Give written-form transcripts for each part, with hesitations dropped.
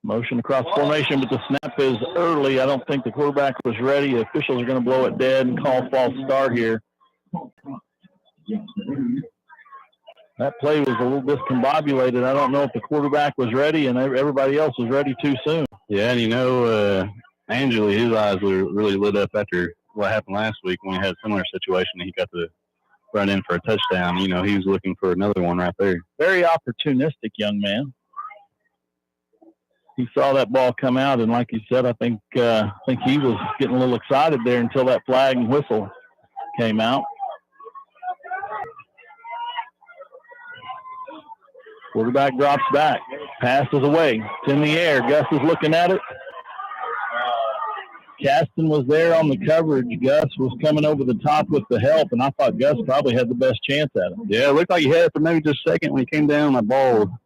Motion across formation, but the snap is early. I don't think the quarterback was ready. The officials are going to blow it dead and call false start here. That play was a little discombobulated. I don't know if the quarterback was ready and everybody else was ready too soon. Yeah, and Angeli, his eyes were really lit up after what happened last week when he had a similar situation and he got to run in for a touchdown. He was looking for another one right there. Very opportunistic young man. He saw that ball come out, and like you said, I think he was getting a little excited there until that flag and whistle came out. Quarterback drops back. Pass is away. It's in the air. Gus is looking at it. Caston was there on the coverage. Gus was coming over the top with the help, and I thought Gus probably had the best chance at it. Yeah, it looked like he had it for maybe just a second when he came down. That ball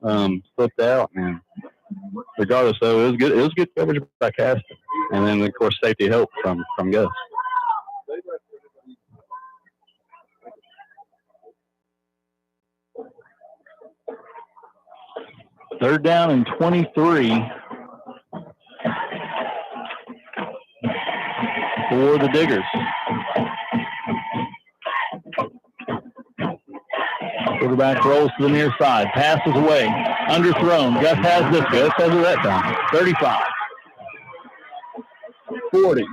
slipped out, and regardless, though, it was good. It was good coverage by Caston, and then of course safety help from Gus. Third down and 23 for the Diggers. Quarterback rolls to the near side. Passes away. Underthrown. Gus has this. Gus has it that time. 35. 40.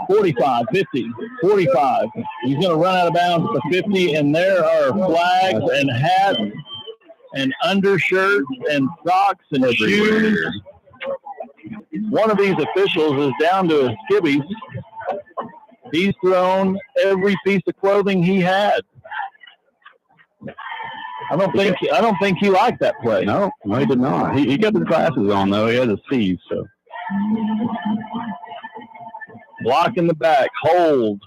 45. 50. 45. He's going to run out of bounds to 50, and there are flags and hats and undershirts and socks and shoes. One of these officials is down to his skivvies. He's thrown every piece of clothing he had. I don't think he liked that play. No, he did not. He got his glasses on though. He had his C's. So block in the back, hold.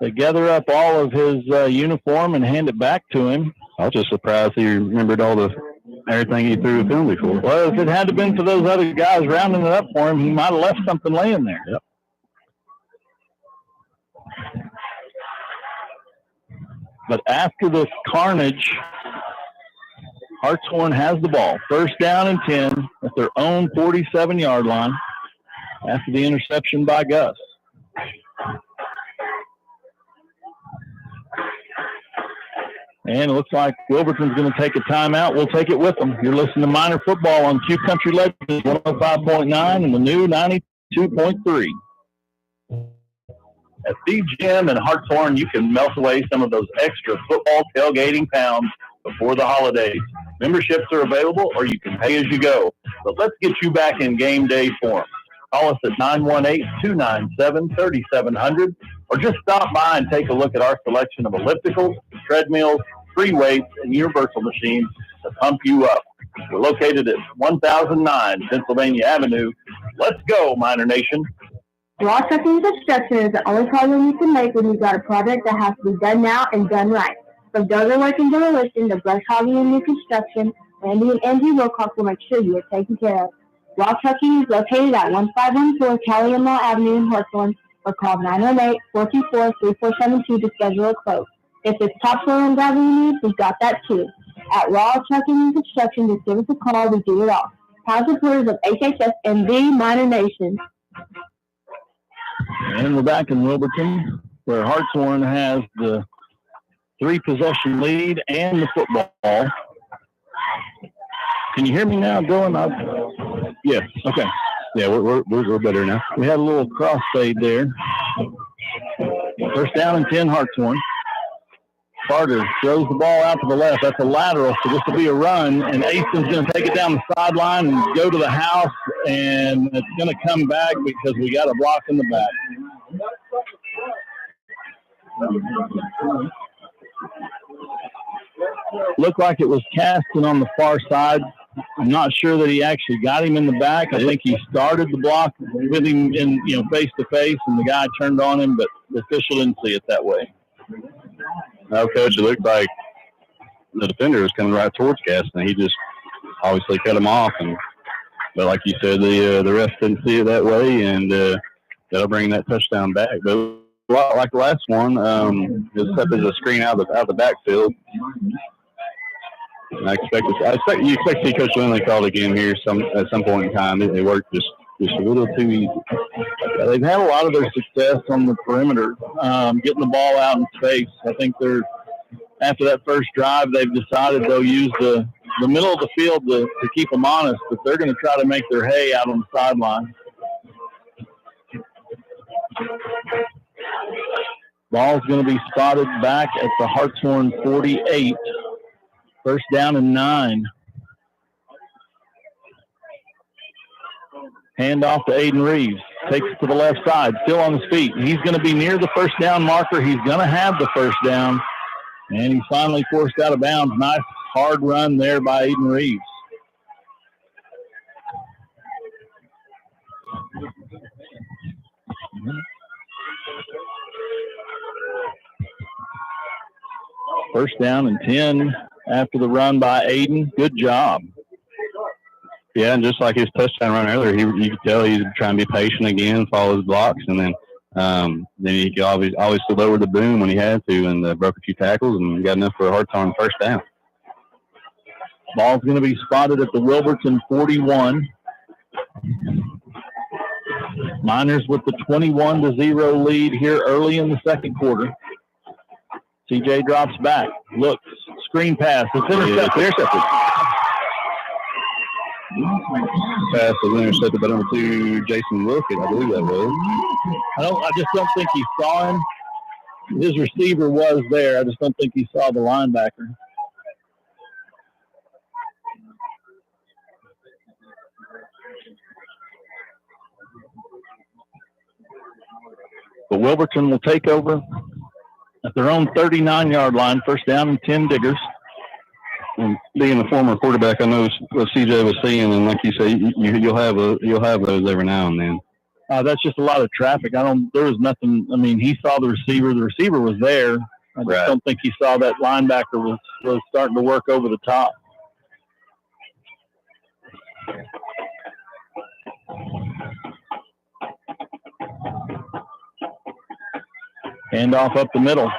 They gather up all of his uniform and hand it back to him. I was just surprised he remembered everything he threw a penalty for. Well, if it had to been for those other guys rounding it up for him, he might have left something laying there. Yep. But after this carnage, Hartshorne has the ball. First down and 10 at their own 47-yard line after the interception by Gus. And it looks like Wilburton's going to take a timeout. We'll take it with them. You're listening to Minor Football on Q Country Legends 105.9 and the new 92.3. At Steve Gym in Hartshorne, you can melt away some of those extra football tailgating pounds before the holidays. Memberships are available, or you can pay as you go. But let's get you back in game day form. Call us at 918-297-3700, or just stop by and take a look at our selection of ellipticals, treadmills, free weights, and universal machines to pump you up. We're located at 1009 Pennsylvania Avenue. Let's go, Miner Nation. Raw trucking construction is the only call you can make when you've got a project that has to be done now and done right. From builder work and demolition to brush hogging and new construction, Randy and Angie Wilcox will make sure you are taken care of. Raw trucking is located at 1514 Kelly & Law Avenue in Hartshorne, or call 918-424-3472 to schedule a quote. If it's topsoil and gravel you need, we've got that too. At Raw Trucking and Construction, just give us a call. We do it all. Proud supporters of HHS and the Minor Nation. And we're back in Wilburton, where Hartshorne has the 3-possession lead and the football. Can you hear me now, Dylan? Yes. Okay. Yeah, we're better now. We had a little crossfade there. First down and 10, Hartshorne. Carter throws the ball out to the left. That's a lateral, so this will be a run. And Aston's going to take it down the sideline and go to the house, and it's going to come back because we got a block in the back. Looked like it was Caston on the far side. I'm not sure that he actually got him in the back. I think he started the block with him in, face to face, and the guy turned on him, but the official didn't see it that way. No, Coach, it looked like the defender was coming right towards Caston. He just obviously cut him off, but like you said, the ref didn't see it that way, and that'll bring that touchdown back. But it lot like the last one, except as a screen out of the backfield. And you expect to see Coach Lindley called again here at some point in time. It worked just a little too easy. Yeah, they've had a lot of their success on the perimeter, getting the ball out in space. I think after that first drive, they've decided they'll use the middle of the field to keep them honest, but they're going to try to make their hay out on the sideline. Ball's going to be spotted back at the Hartshorne 48. First down and 9. Hand off to Aiden Reeves. Takes it to the left side, still on his feet. He's going to be near the first down marker. He's going to have the first down. And he's finally forced out of bounds. Nice hard run there by Aiden Reeves. First down and 10 after the run by Aiden. Good job. Yeah, and just like his touchdown run earlier, you could tell he's trying to be patient again, follow his blocks, and then he could always lower the boom when he had to, and broke a few tackles and got enough for a Hartshorne first down. Ball's going to be spotted at the Wilburton 41. Miners with the 21-0 lead here early in the second quarter. CJ drops back, looks, screen pass. It's intercepted. Pass was intercepted by number 2, Jason Wilkett, I believe that was. I just don't think he saw him. His receiver was there. I just don't think he saw the linebacker. But Wilburton will take over at their own 39-yard line, first down and 10 Diggers. And being a former quarterback, I know what CJ was seeing, and like you say, you'll have those every now and then. That's just a lot of traffic. There was nothing. I mean, he saw the receiver. The receiver was there. I just don't think he saw that linebacker was starting to work over the top. Handoff up the middle.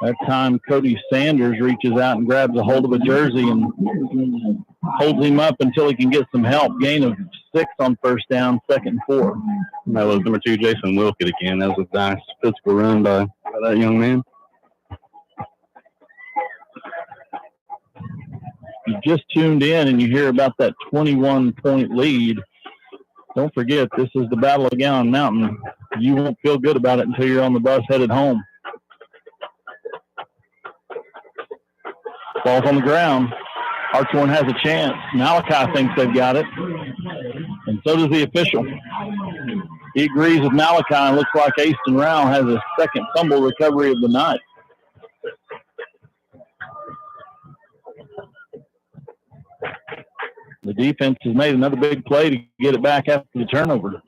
That time, Cody Sanders reaches out and grabs a hold of a jersey and holds him up until he can get some help. Gain of 6 on first down, 2nd and 4. That was number 2, Jason Wilkett again. That was a nice physical run by that young man. You just tuned in and you hear about that 21-point lead. Don't forget, this is the Battle of Gowan Mountain. You won't feel good about it until you're on the bus headed home. Ball's on the ground. Hartshorne has a chance. Malachi thinks they've got it. And so does the official. He agrees with Malachi and looks like Aston Rao has a second fumble recovery of the night. The defense has made another big play to get it back after the turnover.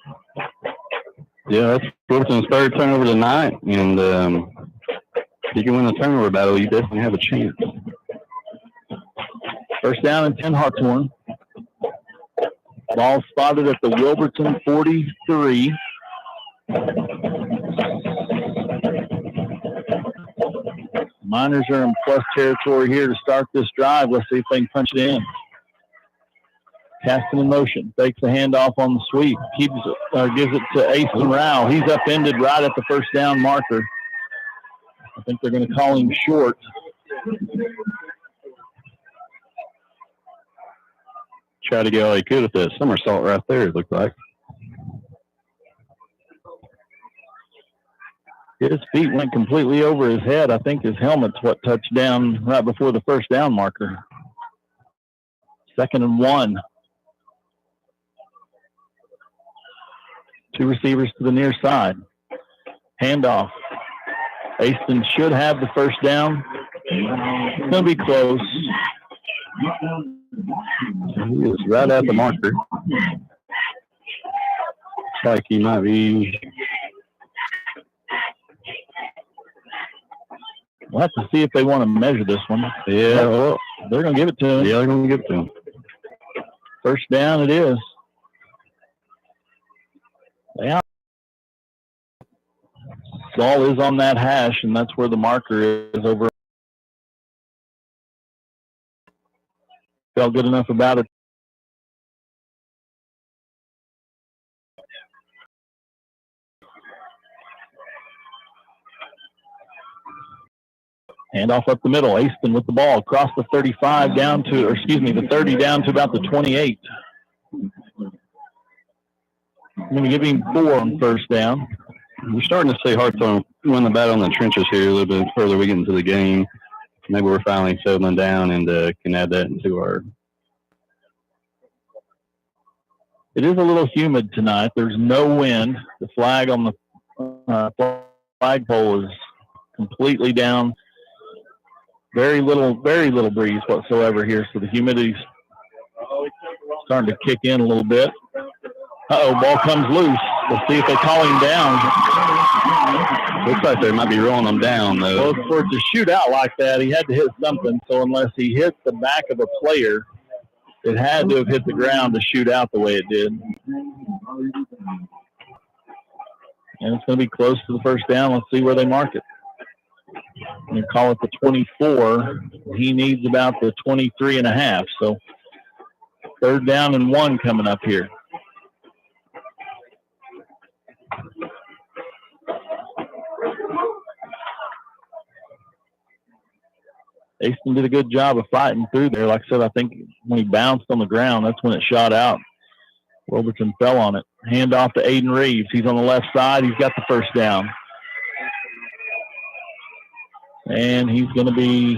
Yeah, that's Wilburton's 3rd turnover tonight. And if you can win the turnover battle, you definitely have a chance. First down and 10 Hartshorne. Ball spotted at the Wilburton 43. Miners are in plus territory here to start this drive. Let's see if they can punch it in. Casting in motion. Takes the handoff on the sweep. Gives it to Aston Rao. He's upended right at the first down marker. I think they're going to call him short. Try to get all he could with that somersault right there, it looked like. His feet went completely over his head. I think his helmet's what touched down right before the first down marker. 2nd and 1. 2 receivers to the near side. Handoff. Aston should have the first down. It's going to be close. He is right at the marker. Looks like he might be. We'll have to see if they want to measure this one. Yeah, well, they're going to give it to him. Yeah, they're going to give it to him. First down it is. Ball is on that hash, and that's where the marker is over. Felt good enough about it. Handoff up the middle. Aston with the ball across the 35 down to, or excuse me, the 30 down to about the 28. I'm going to give him 4 on first down. We're starting to see Hartshorne win the battle in the trenches here a little bit further we get into the game. Maybe we're finally settling down and can add that into our. It is a little humid tonight. There's no wind. The flag on the flagpole is completely down. Very little breeze whatsoever here. So the humidity's starting to kick in a little bit. Ball comes loose. We'll see if they call him down. Looks like they might be rolling him down, though. Well, for it to shoot out like that, he had to hit something. So unless he hit the back of a player, it had to have hit the ground to shoot out the way it did. And it's going to be close to the first down. Let's see where they mark it. We call it the 24. He needs about the 23 and a half. So 3rd down and 1 coming up here. Aston did a good job of fighting through there. Like I said, I think when he bounced on the ground, that's when it shot out. Wilberton fell on it. Hand off to Aiden Reeves. He's on the left side. He's got the first down. And he's going to be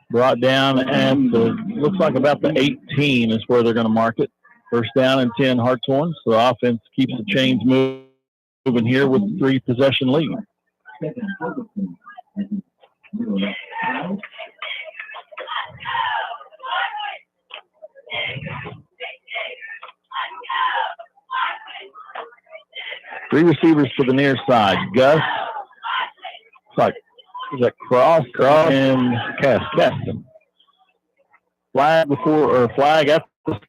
brought down at the, looks like about the 18 is where they're going to mark it. First down and 10 Hartshorne. So the offense keeps the chains moving here with the 3-possession lead. Three receivers to the near side. Gus, it's like, is that Cross, and Caston. Flag before, or flag after the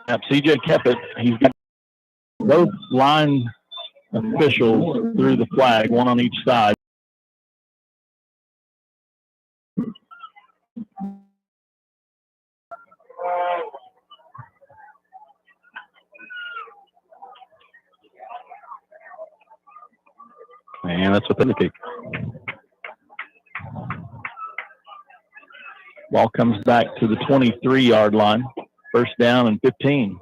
snap. CJ kept it. He's got both line officials through the flag, one on each side. And that's what they indicate. Ball comes back to the 23-yard line. First down and 15.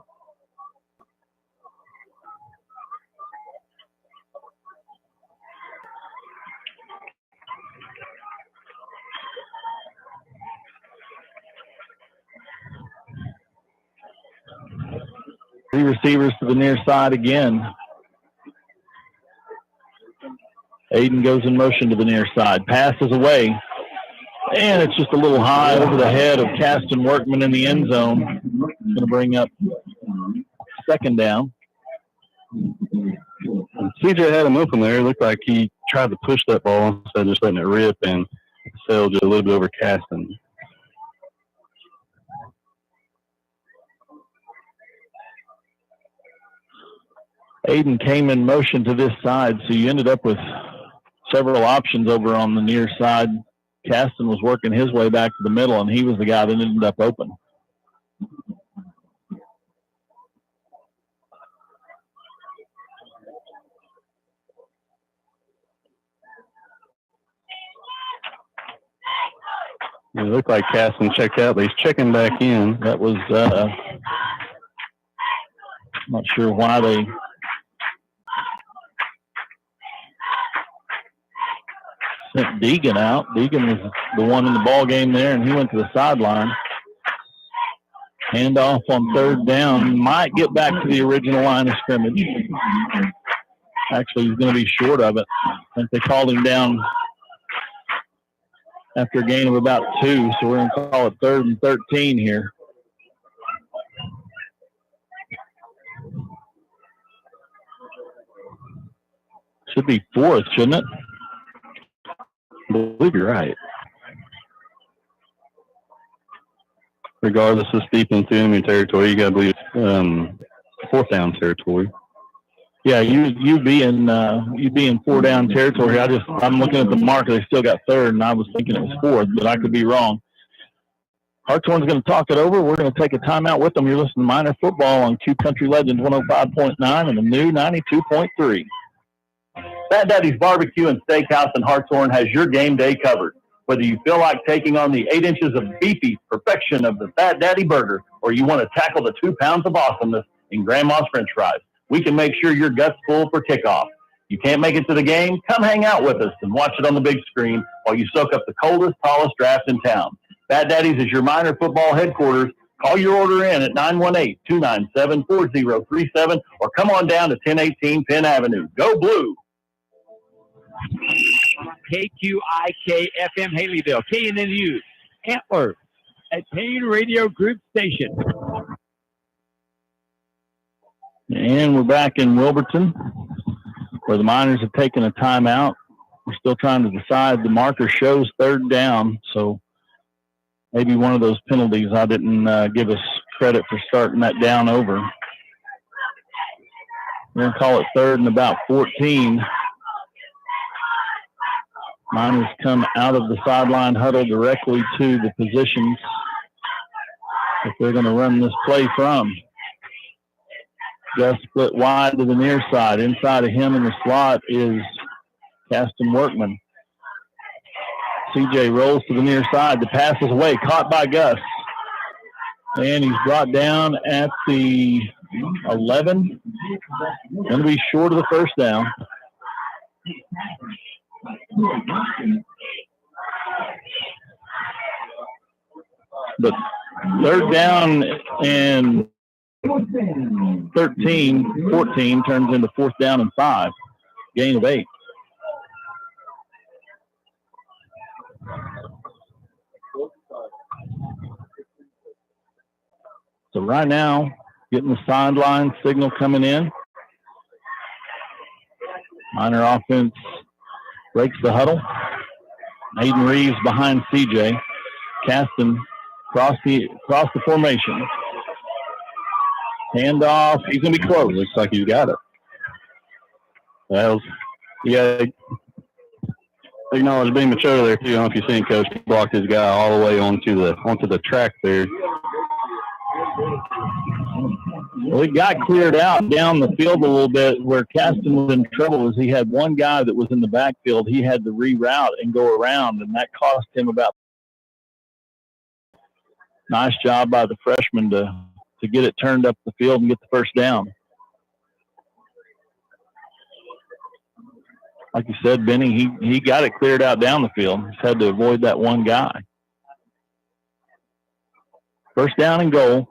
Three receivers to the near side again. Aiden goes in motion to the near side. Passes away. And it's just a little high over the head of Caston Workman in the end zone. It's going to bring up 2nd down. CJ had him open there. It looked like he tried to push that ball instead of just letting it rip and sailed just a little bit over Caston. Aiden came in motion to this side, so you ended up with several options over on the near side. Caston was working his way back to the middle, and he was the guy that ended up open. It looked like Caston checked out, but he's checking back in. That was, not sure why they sent Deegan out. Deegan was the one in the ball game there, and he went to the sideline. Handoff on 3rd down. Might get back to the original line of scrimmage. Actually, he's going to be short of it. I think they called him down after a gain of about 2, so we're going to call it 3rd and 13 here. Should be 4th, shouldn't it? I believe you're right. Regardless of steep into enemy territory, you got to believe 4th down territory. Yeah, you be in 4 down territory. I'm looking at the marker. They still got third, and I was thinking it was fourth, but I could be wrong. Hartshorne's going to talk it over. We're going to take a timeout with them. You're listening to Minor Football on Q Country Legends 105.9 and the new 92.3. Fat Daddy's Barbecue and Steakhouse in Hartshorne has your game day covered. Whether you feel like taking on the 8 inches of beefy perfection of the Fat Daddy burger, or you want to tackle the 2 pounds of awesomeness in Grandma's French fries, we can make sure your gut's full for kickoff. You can't make it to the game? Come hang out with us and watch it on the big screen while you soak up the coldest, tallest draft in town. Fat Daddy's is your Minor Football headquarters. Call your order in at 918-297-4037 or come on down to 1018 Penn Avenue. Go Blue! KQIK-FM Haleyville, KNNU, Antler, at Payne Radio Group Station. And we're back in Wilburton, where the Miners have taken a timeout. We're still trying to decide. The marker shows third down, so maybe one of those penalties I didn't give us credit for starting that down over. We're going to call it third and about 14. Miners come out of the sideline huddle directly to the positions that they're going to run this play from. Gus split wide to the near side. Inside of him in the slot is Caston Workman. CJ rolls to the near side. The pass is away. Caught by Gus. And he's brought down at the 11. Going to be short of the first down. But third down and 14 turns into fourth down and 5. Gain of 8. So right now, getting the sideline signal coming in. Minor offense breaks the huddle. Aiden Reeves behind CJ. Caston across the formation. Handoff. He's going to be close. Looks like he's got it. Well, yeah. Acknowledge being mature there too. I don't know if you've seen Coach blocked his guy all the way onto the track there. Well, it got cleared out down the field a little bit. Where Caston was in trouble is he had one guy that was in the backfield. He had to reroute and go around, and that cost him about. Nice job by the freshman to get it turned up the field and get the first down. Like you said, Benny, he got it cleared out down the field. Just had to avoid that one guy. First down and goal.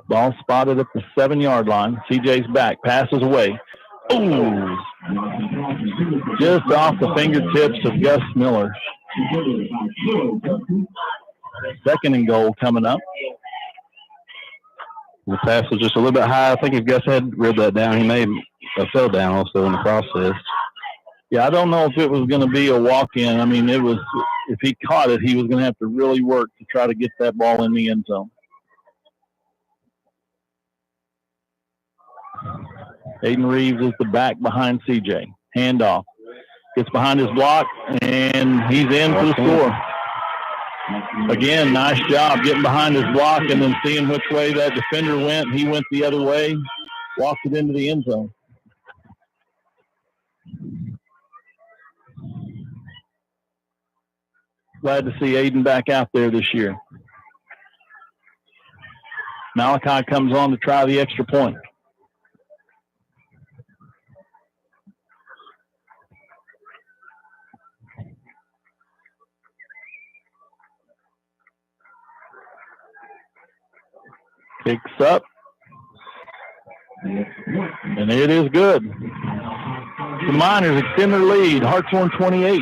Ball spotted at the 7-yard line. CJ's back. Passes away. Ooh. Just off the fingertips of Gus Miller. Second and goal coming up. The pass was just a little bit high. I think if Gus had reeled that down, he may have fell down also in the process. Yeah, I don't know if it was going to be a walk-in. I mean, it was. If he caught it, he was going to have to really work to try to get that ball in the end zone. Aiden Reeves is the back behind CJ. Handoff. Gets behind his block, and he's in for the score. Again, nice job getting behind his block and then seeing which way that defender went. He went the other way, walked it into the end zone. Glad to see Aiden back out there this year. Malachi comes on to try the extra point. Kicks up. And it is good. The Miners extend their lead. Hartshorne 28,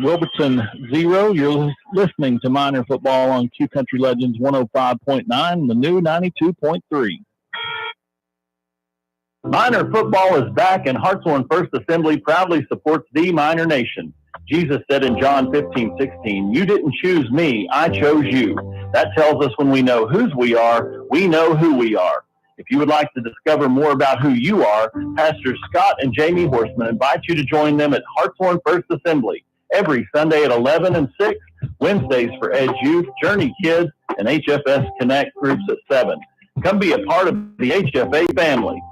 Wilburton 0. You're listening to Minor Football on Q Country Legends 105.9, the new 92.3. Minor Football is back, and Hartshorne First Assembly proudly supports the Minor Nation. Jesus said in John 15:16, "You didn't choose me, I chose you." That tells us when we know whose we are, we know who we are. If you would like to discover more about who you are, Pastors Scott and Jamie Horseman invite you to join them at Hartshorne First Assembly every Sunday at 11 and 6, Wednesdays for Edge Youth, Journey Kids, and HFS Connect groups at 7. Come be a part of the HFA family.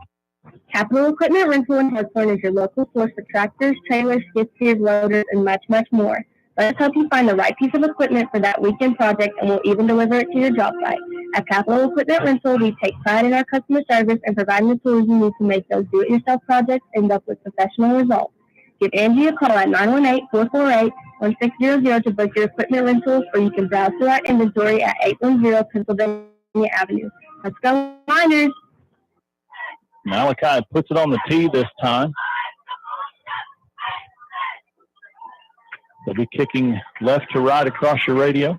Capital Equipment Rental in Hartshorne is your local source for tractors, trailers, skid steers, loaders, and much, much more. Let us help you find the right piece of equipment for that weekend project, and we'll even deliver it to your job site. At Capital Equipment Rental, we take pride in our customer service and providing the tools you need to make those do-it-yourself projects end up with professional results. Give Angie a call at 918-448-1600 to book your equipment rentals, or you can browse through our inventory at 810 Pennsylvania Avenue. Let's go, Miners! Malachi puts it on the tee this time. They'll be kicking left to right across your radio.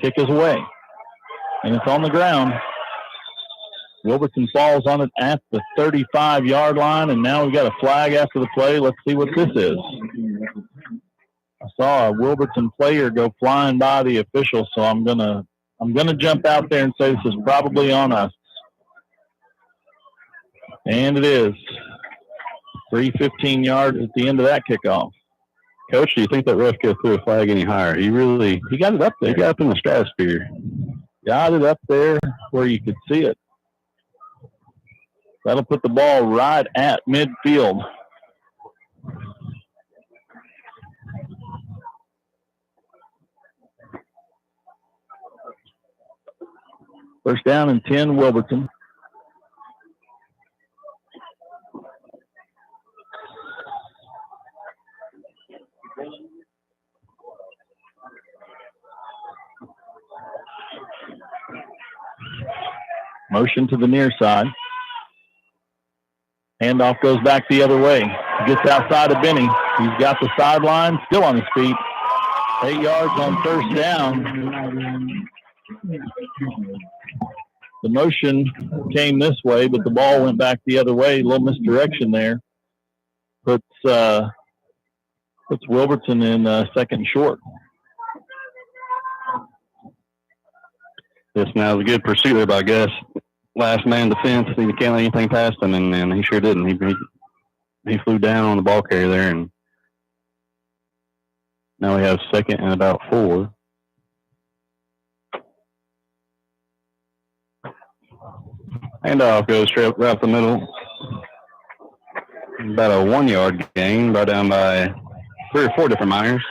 Kick is away, and it's on the ground. Wilberton falls on it at the 35-yard line, and now we've got a flag after the play. Let's see what this is. I saw a Wilberton player go flying by the official, so I'm gonna jump out there and say this is probably on us. And it is. 3:15 yards at the end of that kickoff. Coach, do you think that ref could have threw a flag any higher? He got it up there. He got up in the stratosphere. Got it up there where you could see it. That'll put the ball right at midfield. First down and 10, Wilberton. Motion to the near side. Handoff goes back the other way. Gets outside of Benny. He's got the sideline, still on his feet. 8 yards on first down. The motion came this way, but the ball went back the other way. A little misdirection there. Puts Wilberton in second and short. This now is a good pursuit there by Gus. Last man defense. He can't let anything past him, and he sure didn't. He flew down on the ball carrier there, and now we have second and about 4. Handoff goes straight right up the middle. About a 1-yard gain, brought down by 3 or 4 different Miners.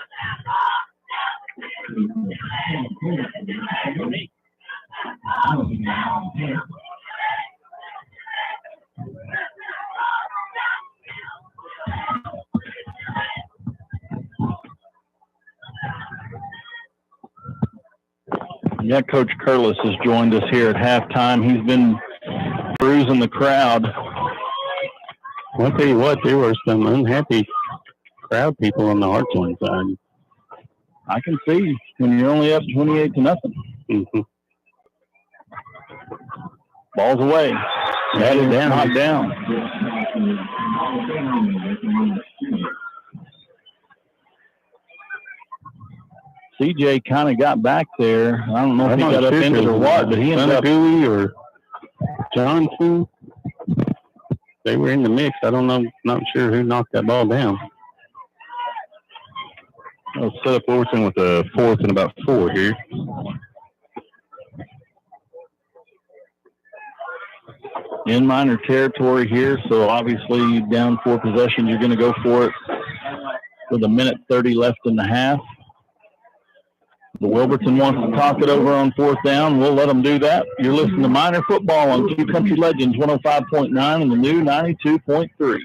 Yeah, Coach Curlis has joined us here at halftime. He's been bruising the crowd. I'll tell you what, there were some unhappy crowd people on the Hartshorne side. I can see when you're only up 28-0. Mm-hmm. Ball's away. That is down. Not down. CJ kind of got back there. I don't know if he got up in it or what, but he ended up. Cooley or Johnson. They were in the mix. I don't know. Not sure who knocked that ball down. I'll set up Overton with a 4th and about 4 here. In Miner territory here, so obviously down 4 possessions, you're going to go for it with 1:30 left in the half. The Wilberton wants to talk it over on 4th down. We'll let them do that. You're listening to Miner Football on Q Country Legends 105.9 and the new 92.3.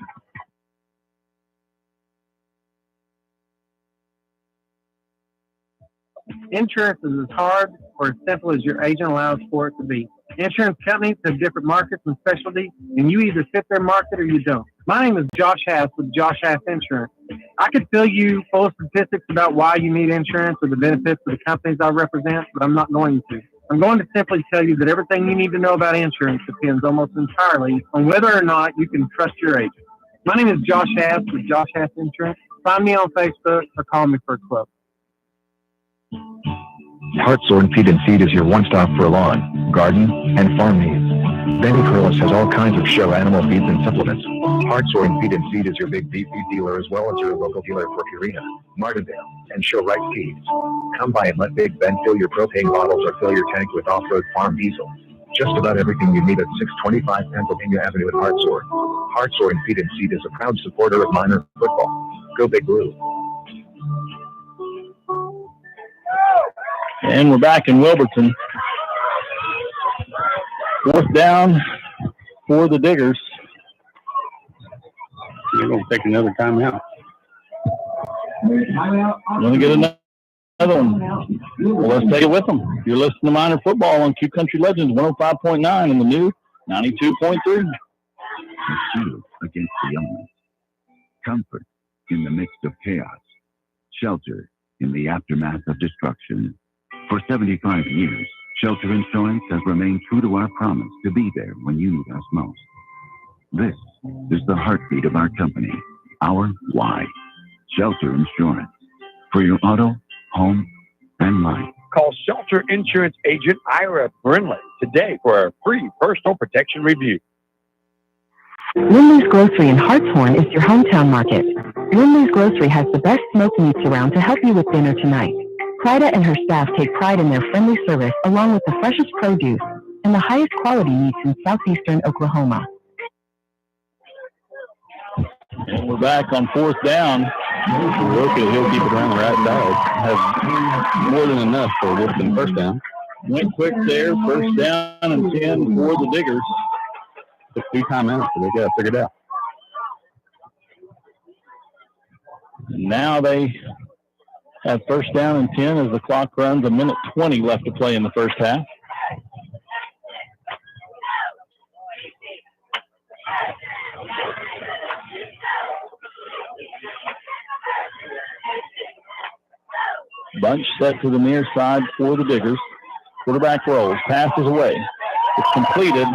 Insurance is as hard or as simple as your agent allows for it to be. Insurance companies have different markets and specialties, and you either fit their market or you don't. My name is Josh Hass with Josh Hass Insurance. I could fill you full of statistics about why you need insurance or the benefits of the companies I represent, but I'm not going to. I'm going to simply tell you that everything you need to know about insurance depends almost entirely on whether or not you can trust your agent. My name is Josh Hass with Josh Hass Insurance. Find me on Facebook or call me for a quote. Hartshorne Feed and Seed is your one-stop for lawn, garden, and farm needs. Benny Curlis has all kinds of show animal feeds and supplements. Hartshorne Feed and Seed is your big beef feed dealer as well as your local dealer for Purina, Martindale, and Show Right Feeds. Come by and let Big Ben fill your propane bottles or fill your tank with off-road farm diesel. Just about everything you need at 625 Pennsylvania Avenue in Hartshorne. Hartshorne Feed and Seed is a proud supporter of minor football. Go Big Blue. And we're back in Wilburton. 4th down for the Diggers. They're going to take another timeout. Going to get another one. Well, let's take it with them. You're listening to Minor Football on Q Country Legends 105.9 and the new 92.3. The shield against the elements. Comfort in the midst of chaos. Shelter in the aftermath of destruction. For 75 years, Shelter Insurance has remained true to our promise to be there when you need us most. This is the heartbeat of our company, our why. Shelter Insurance. For your auto, home, and life. Call Shelter Insurance Agent Ira Brindley today for a free personal protection review. Lindley's Grocery in Hartshorne is your hometown market. Lindley's Grocery has the best smoked meats around to help you with dinner tonight. Prida and her staff take pride in their friendly service along with the freshest produce and the highest quality meats in southeastern Oklahoma. And we're back on 4th down. He'll keep it around the right side. Has more than enough for Wilson first down. Went quick there. 1st down and 10 for the Diggers. Took 2 timeouts, so they got it figured out. Now they have 1st down and 10 as the clock runs. 1:20 left to play in the first half. Bunch set to the near side for the Diggers. Quarterback rolls, passes away. It's completed,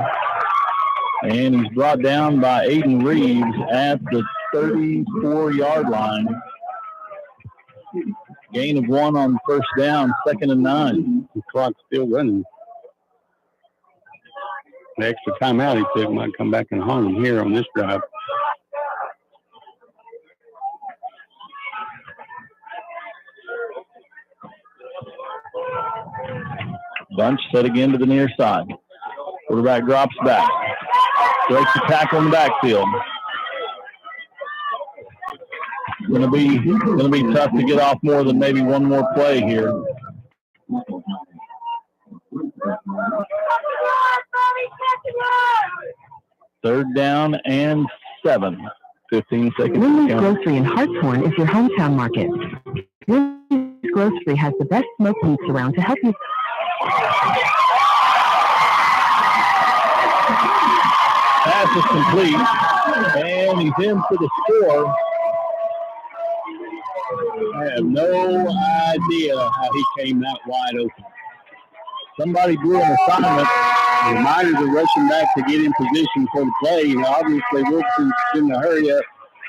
and he's brought down by Aiden Reeves at the 34-yard line. Gain of 1 on 1st down, 2nd and 9. The clock's still running. The extra timeout he took might come back and haunt him here on this drive. Bunch set again to the near side. Quarterback drops back. Breaks the tackle in the backfield. Gonna be tough to get off more than maybe one more play here. Third down and 7. 15 seconds. Lindley's Grocery in Hartshorne is your hometown market. Lindley's Grocery has the best smoked meats around to help you. Pass is complete, and he's in for the score. I have no idea how he came that wide open. Somebody blew an assignment. The Miners are rushing back to get in position for the play. You know, obviously Wilson's in a hurry up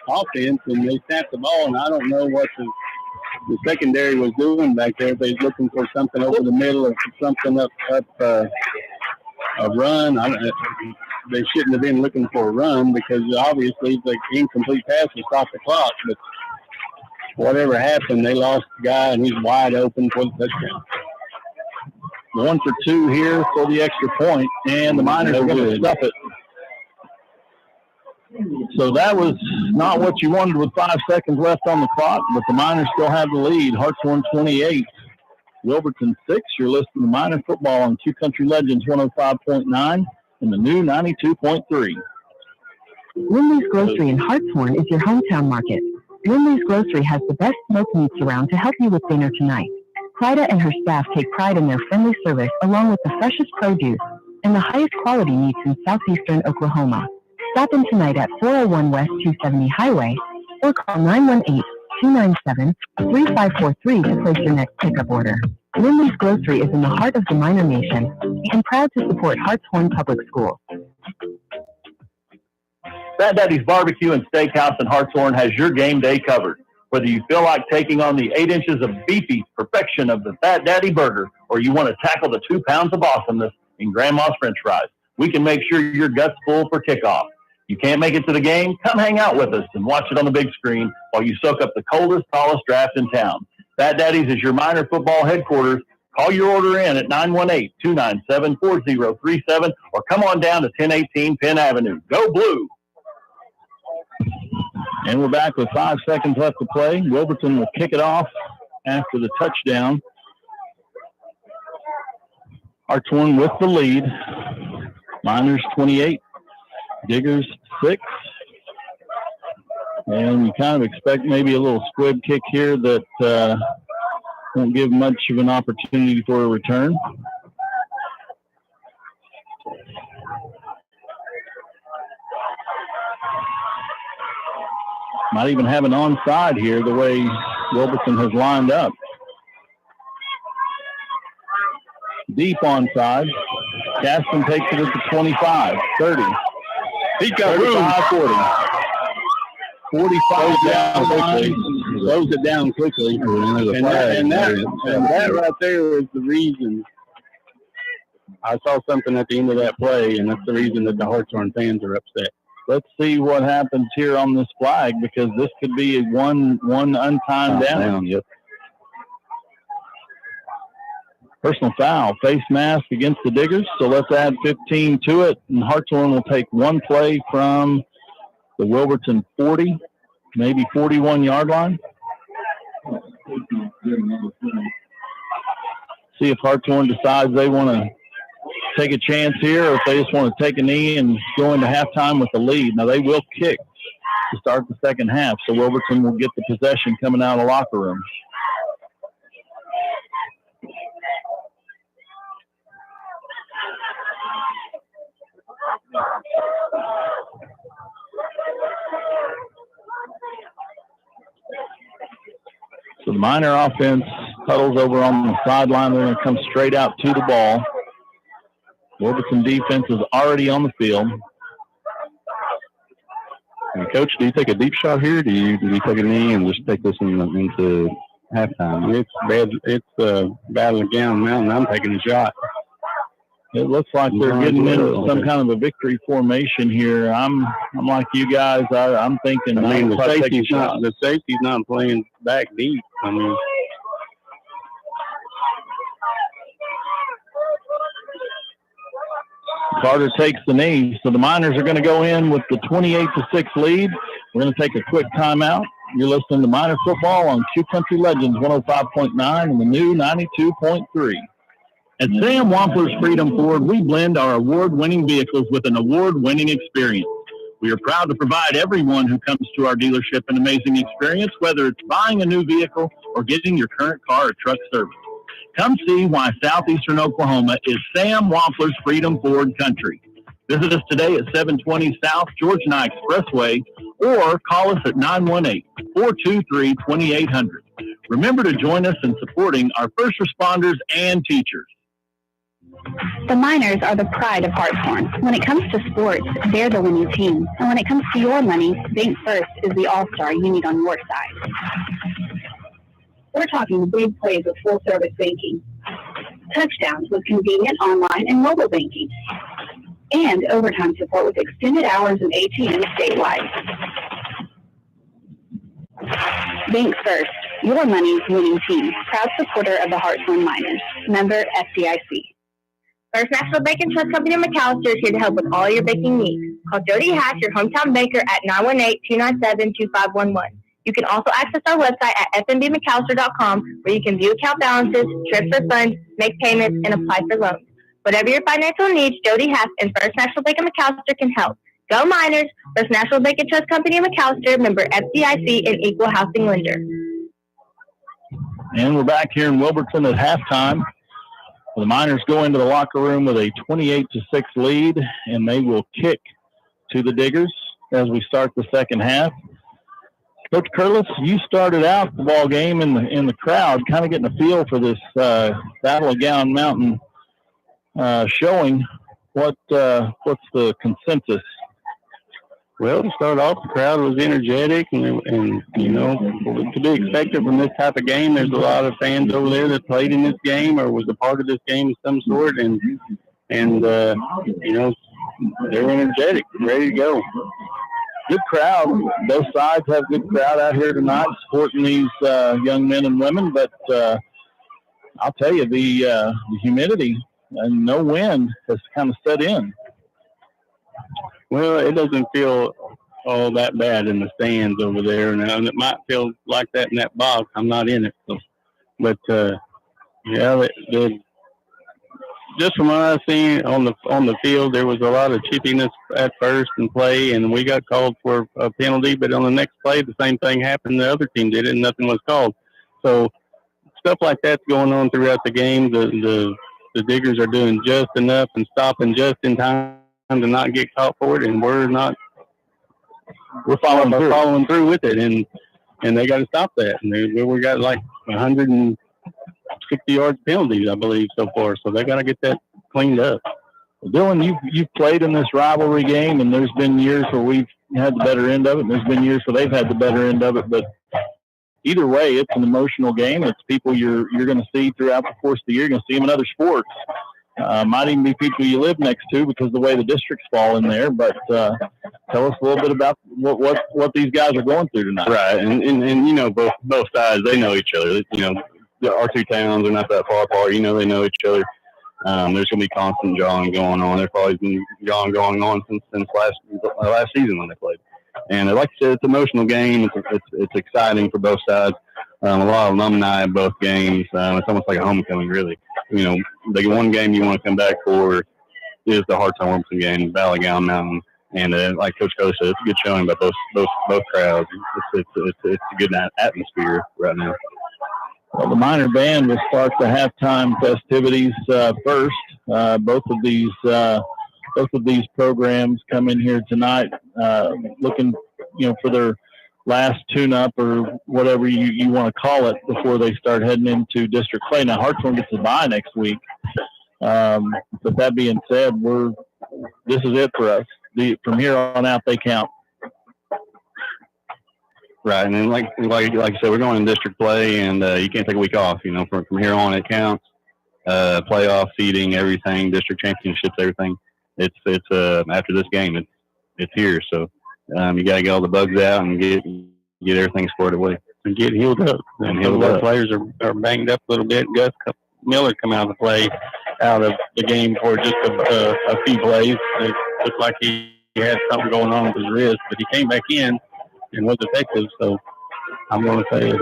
offense, and they snapped the ball, and I don't know what the secondary was doing back there. If they was looking for something over the middle or something up a run. They shouldn't have been looking for a run because obviously the incomplete pass will stop the clock. But whatever happened, they lost the guy, and he's wide open for the touchdown. 1 for 2 here for the extra point, and the Miners are going to stuff it. So that was not what you wanted with 5 seconds left on the clock, but the Miners still have the lead. Hartshorne 28, Wilburton 6. You're listening to Miner Football on Q Country Legends 105.9 and the new 92.3. Lindley's Grocery in Hartshorne is your hometown market. Lindley's Grocery has the best smoked meats around to help you with dinner tonight. Prida and her staff take pride in their friendly service along with the freshest produce and the highest quality meats in southeastern Oklahoma. Stop in tonight at 401 West 270 Highway or call 918-297-3543 to place your next pickup order. Lindley's Grocery is in the heart of the Miner Nation and proud to support Hartshorne Public Schools. Fat Daddy's Barbecue and Steakhouse in Hartshorne has your game day covered. Whether you feel like taking on the 8 inches of beefy perfection of the Fat Daddy burger, or you want to tackle the 2 pounds of awesomeness in Grandma's French fries, we can make sure your gut's full for kickoff. You can't make it to the game? Come hang out with us and watch it on the big screen while you soak up the coldest, tallest draft in town. Fat Daddy's is your Miner football headquarters. Call your order in at 918-297-4037 or come on down to 1018 Penn Avenue. Go Blue! And we're back with 5 seconds left to play. Wilburton will kick it off after the touchdown. Hartshorne with the lead. Miners 28, Diggers 6. And you kind of expect maybe a little squib kick here that won't give much of an opportunity for a return. Might even have an onside here the way Wilburton has lined up. Deep onside. Gaston takes it at the 25, 30. He got 35, 40. 45 down quickly. Slows it down quickly. And that right there is the reason. I saw something at the end of that play, and that's the reason that the Hartshorne fans are upset. Let's see what happens here on this flag, because this could be a one untimed down. Yep. Personal foul, face mask against the Diggers. So let's add 15 to it, and Hartshorne will take one play from the Wilburton 40, maybe 41-yard line. See if Hartshorne decides they want to take a chance here, or if they just want to take a knee and go into halftime with the lead. Now, they will kick to start the second half, so Wilburton will get the possession coming out of the locker room. So the Miner offense huddles over on the sideline. They're going to come straight out to the ball. Wilburton defense is already on the field. And Coach, do you take a deep shot here? Do you take a knee and just take this into halftime? It's bad. It's Battle of Gown Mountain. I'm taking a shot. It looks like they're getting into some kind of a victory formation here. I'm like you guys. I'm thinking. The safety's not playing back deep. I mean. Carter takes the knee. So the Miners are going to go in with the 28-6 lead. We're going to take a quick timeout. You're listening to Miner Football on Q Country Legends 105.9 and the new 92.3. At Sam Wampler's Freedom Ford, we blend our award-winning vehicles with an award-winning experience. We are proud to provide everyone who comes to our dealership an amazing experience, whether it's buying a new vehicle or getting your current car or truck serviced. Come see why southeastern Oklahoma is Sam Wampler's Freedom Ford country. Visit us today at 720 South George Nye Expressway or call us at 918-423-2800. Remember to join us in supporting our first responders and teachers. The Miners are the pride of Hartshorne. When it comes to sports, they're the winning team. And when it comes to your money, Bank First is the all-star you need on your side. We're talking big plays with full-service banking, touchdowns with convenient online and mobile banking, and overtime support with extended hours and ATM statewide. Bank First, your money's winning team. Proud supporter of the Hartshorne Miners. Member FDIC. First National Bank and Trust Company of McAllister is here to help with all your banking needs. Call Jody Hass, your hometown banker, at 918-297-2511. You can also access our website at fnbmcallister.com, where you can view account balances, transfer funds, make payments, and apply for loans. Whatever your financial needs, Jody Hass and First National Bank of McAllister can help. Go Miners! First National Bank and Trust Company of McAllister, member FDIC, and equal housing lender. And we're back here in Wilburton at halftime. The Miners go into the locker room with a 28-6 lead, and they will kick to the Diggers as we start the second half. Coach Curlis, you started out the ball game in the crowd, kind of getting a feel for this Battle of Gown Mountain showing. What's the consensus? Well, to start off, the crowd was energetic, and you know, to be expected from this type of game. There's a lot of fans over there that played in this game or was a part of this game of some sort, and you know, they're energetic, ready to go. Good crowd. Both sides have good crowd out here tonight supporting these young men and women, but I'll tell you, the humidity and no wind has kind of set in. Well, it doesn't feel all that bad in the stands over there, and it might feel like that in that box. I'm not in it, so. But yeah, just from what I've seen on the field, there was a lot of chippiness at first in play, and we got called for a penalty. But on the next play, the same thing happened. The other team did it, and nothing was called. So stuff like that's going on throughout the game. The Diggers are doing just enough and stopping just in time to not get caught for it, and we're following through with it, and they got to stop that. And we got like 160 yards penalties, I believe, so far. So they got to get that cleaned up. Well, Dylan, you've played in this rivalry game, and there's been years where we've had the better end of it, and there's been years where they've had the better end of it. But either way, it's an emotional game. It's people you're going to see throughout the course of the year. You're going to see them in other sports. Might even be people you live next to because of the way the districts fall in there. But tell us a little bit about what these guys are going through tonight. Right, and you know, both sides, they know each other. You know, our two towns are not that far apart. You know, they know each other. There's going to be constant jawing going on. There's probably been jawing going on since last season when they played. And like I said, it's an emotional game. It's exciting for both sides. A lot of alumni at both games. It's almost like a homecoming, really. You know, the one game you want to come back for is the Hartshorne game, Valley Gown Mountain. And like Coach Coe said, it's a good showing by both crowds. It's a good atmosphere right now. Well, the minor band will start the halftime festivities first. Both of these programs come in here tonight looking, you know, for their last tune-up or whatever you want to call it before they start heading into district play. Now, Hartshorne gets a bye next week. But that being said, this is it for us. From here on out, they count. Right, and then like I said, we're going in district play, and you can't take a week off. You know, from here on, it counts. Playoff seeding, everything, district championships, everything. It's after this game, it's here. So you got to get all the bugs out and get everything squared away and get healed up. And the players are banged up a little bit. Gus Miller come out of the game for just a few plays. It looked like he had something going on with his wrist, but he came back in and was effective. So I'm going to say that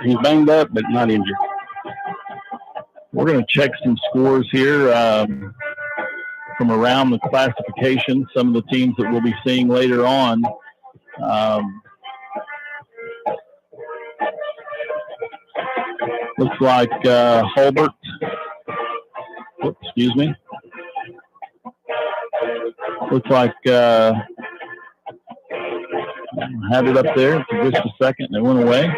he's banged up, but not injured. We're going to check some scores here from around the classification, some of the teams that we'll be seeing later on. Looks like Hulbert. Oops, excuse me. Looks like had it up there for just a second and it went away.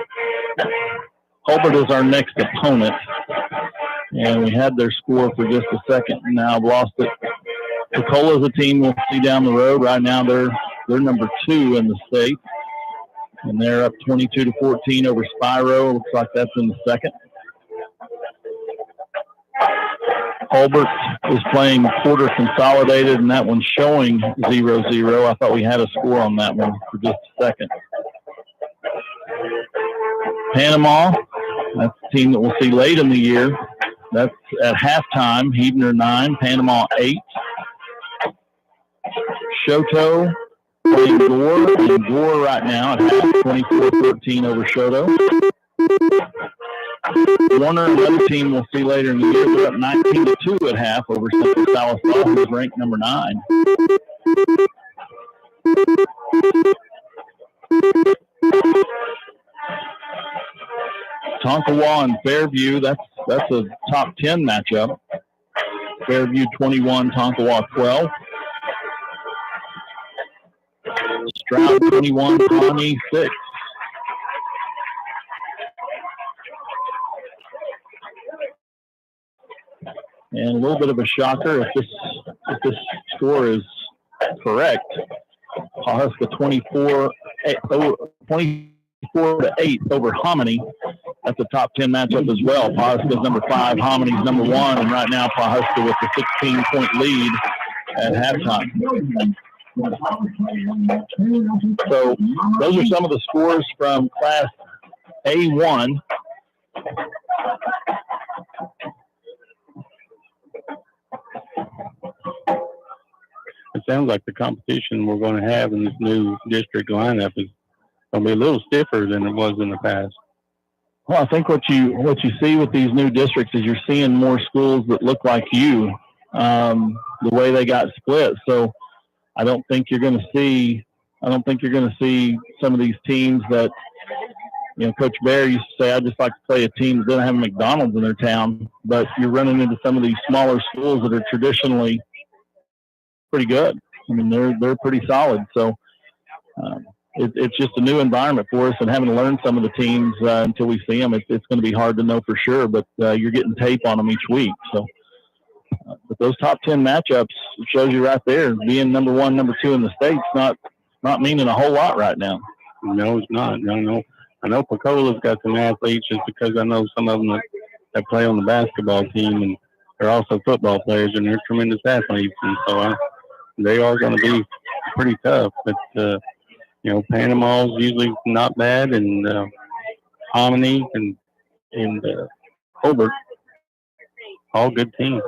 Hulbert is our next opponent, and we had their score for just a second, and now I've lost it. Pensacola is a team we'll see down the road. Right now they're number 2 in the state, and they're up 22-14 over Spiro. Looks like that's in the second. Hulbert is playing quarter consolidated, and that one's showing 0-0. I thought we had a score on that one for just a second. Panama, that's the team that we'll see late in the year. That's at halftime. Huebner 9, Panama 8. Shoto playing Gore, and Gore right now at half 24-13 over Shoto. Warner, another team we'll see later in the year, they're up 19-2 at half over Central Salisaw, who's ranked number 9. Tonkawa and Fairview, that's a top 10 matchup. Fairview 21, Tonkawa 12. Stroud 21, Pawnee 6. And a little bit of a shocker if this score is correct. Pawhuska 24-8 over Hominy. That's a top 10 matchup as well. Pawhuska's number 5, Hominy's number 1, and right now Pawhuska with the 16-point lead at halftime. So those are some of the scores from Class A1. It sounds like the competition we're going to have in this new district lineup is going to be a little stiffer than it was in the past. Well, I think what you see with these new districts is you're seeing more schools that look like you, the way they got split. So I don't think you're going to see some of these teams that, Coach Bear used to say, I'd just like to play a team that doesn't have a McDonald's in their town. But you're running into some of these smaller schools that are traditionally pretty good. I mean, they're pretty solid. So it's just a new environment for us, and having to learn some of the teams until we see them, it's going to be hard to know for sure. But you're getting tape on them each week. So, but those top 10 matchups shows you right there, being number 1, number 2 in the state's not meaning a whole lot right now. No, it's not. No. I know Pecola's got some athletes just because I know some of them that play on the basketball team, and they're also football players, and they're tremendous athletes, and so they are going to be pretty tough. But Panama's usually not bad, and Hominy and Hobart, all good teams.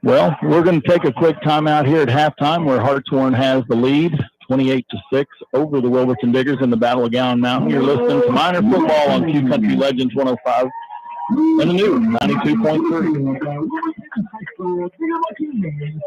Well, we're going to take a quick timeout here at halftime, where Hartshorne has the lead, 28-6 over the Wilburton Diggers in the Battle of Gowan Mountain. You're listening to Minor Football on Q Country Legends 105 and the new 92.3.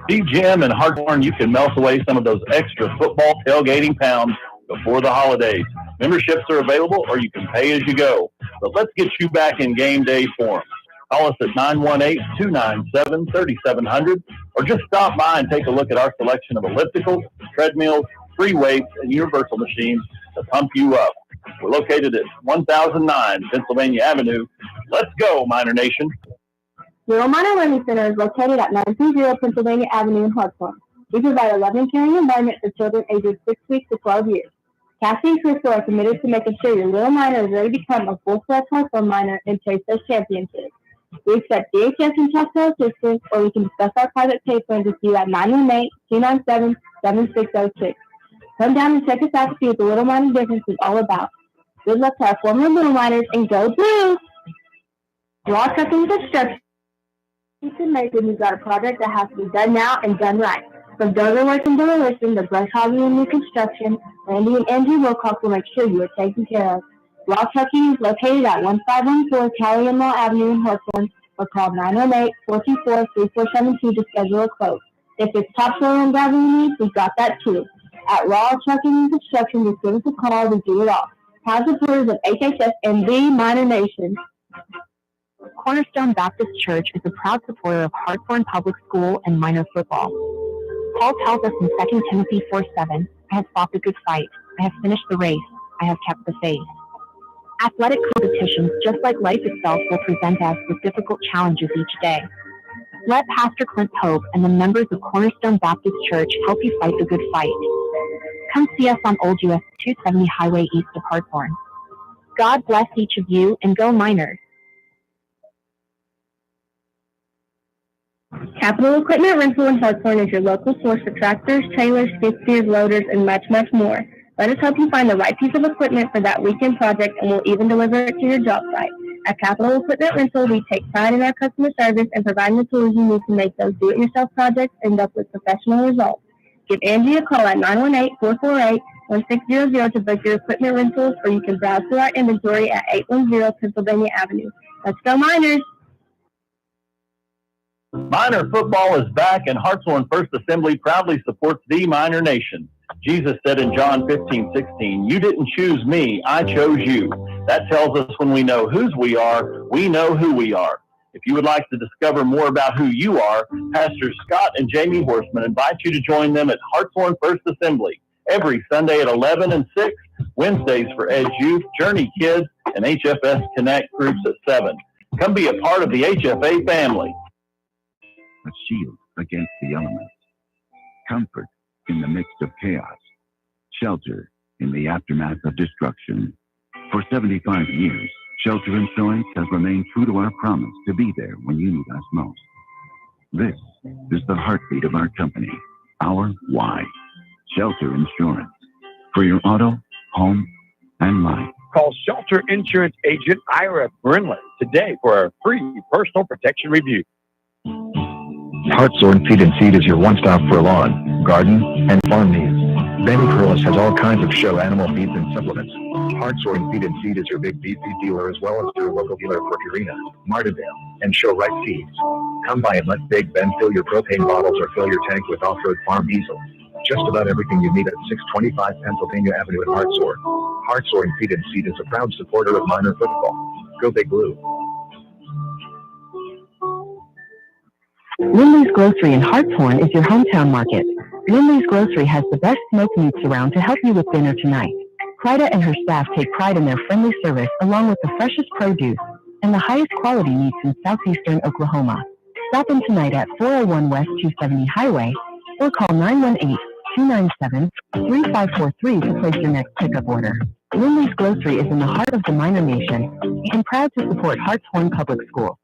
Steve Jim and Hartshorne, you can melt away some of those extra football tailgating pounds before the holidays. Memberships are available, or you can pay as you go. But let's get you back in game day form. Call us at 918-297-3700, or just stop by and take a look at our selection of ellipticals, treadmills, free weights, and universal machines to pump you up. We're located at 1009 Pennsylvania Avenue. Let's go, Miner Nation. Little Minor Learning Center is located at 930 Pennsylvania Avenue in Hartshorne. We provide a loving, caring environment for children ages 6 weeks to 12 years. Cassie and Crystal are committed to making sure your little minor is ready to become a full-fledged Hartshorne minor and chase those championships. We accept DHS and Choctaw assistance, or we can discuss our private pay plans with you at 918-297-7606. Come down and check us out to see what the Little Minor difference is all about. Good luck to our former Little Miners, and go Blue! Raw Trucking Construction you can make when you've got a project that has to be done now and done right. From dozer work and demolition to brush hogging and new construction, Randy and Angie Wilcox will make sure you are taken care of. Raw Trucking is located at 1514 Cali and Law Avenue in Hartshorne, or call 918-424-3472 to schedule a quote. If it's topsoil and gravel you need, we've got that too. At Raw Trucking and Construction, just give us a call, we do it all. Proud supporters of HHS and the Minor Nation. Cornerstone Baptist Church is a proud supporter of Hartshorne Public School and minor football. Paul tells us in 2 Timothy 4:7, I have fought the good fight, I have finished the race, I have kept the faith. Athletic competitions, just like life itself, will present us with difficult challenges each day. Let Pastor Clint Pope and the members of Cornerstone Baptist Church help you fight the good fight. Come see us on Old US 270 Highway east of Hartshorne. God bless each of you, and go Miners. Capital Equipment Rental in Hartshorne is your local source for tractors, trailers, skid steers, loaders, and much, much more. Let us help you find the right piece of equipment for that weekend project, and we'll even deliver it to your job site. At Capital Equipment Rental, we take pride in our customer service and providing the tools you need to make those do-it-yourself projects end up with professional results. Give Angie a call at 918-448-1600 to book your equipment rentals, or you can browse through our inventory at 810 Pennsylvania Avenue. Let's go Miners! Minor football is back, and Hartshorne First Assembly proudly supports the Minor Nation. Jesus said in John 15:16, "You didn't choose me, I chose you." That tells us when we know whose we are, we know who we are. If you would like to discover more about who you are, Pastors Scott and Jamie Horseman invite you to join them at Hartshorne First Assembly every Sunday at 11 and 6, Wednesdays for Edge Youth, Journey Kids, and HFS Connect groups at 7. Come be a part of the HFA family. A shield against the elements. Comfort in the midst of chaos. Shelter in the aftermath of destruction. For 75 years, Shelter Insurance has remained true to our promise to be there when you need us most. This is the heartbeat of our company, our why. Shelter Insurance. For your auto, home, and life. Call Shelter Insurance Agent Ira Brindley today for a free personal protection review. Hartshorne Feed and Seed is your one-stop for lawn, garden, and farm needs. Benny Curlis has all kinds of show animal feeds and supplements. Hartshorne Feed and Seed is your big beef feed dealer as well as your local dealer for Purina, Martindale, and Show Right Seeds. Come by and let Big Ben fill your propane bottles or fill your tank with off-road farm diesel. Just about everything you need at 625 Pennsylvania Avenue in Hartshorne. Hartshorne Feed and Seed is a proud supporter of minor football. Go Big Blue. Lindley's Grocery in Hartshorne is your hometown market. Lindley's Grocery has the best smoked meats around to help you with dinner tonight. Clyda and her staff take pride in their friendly service along with the freshest produce and the highest quality meats in southeastern Oklahoma. Stop in tonight at 401 West 270 Highway or call 918-297-3543 to place your next pickup order. Lindley's Grocery is in the heart of the Miner Nation and proud to support Hartshorne Public Schools.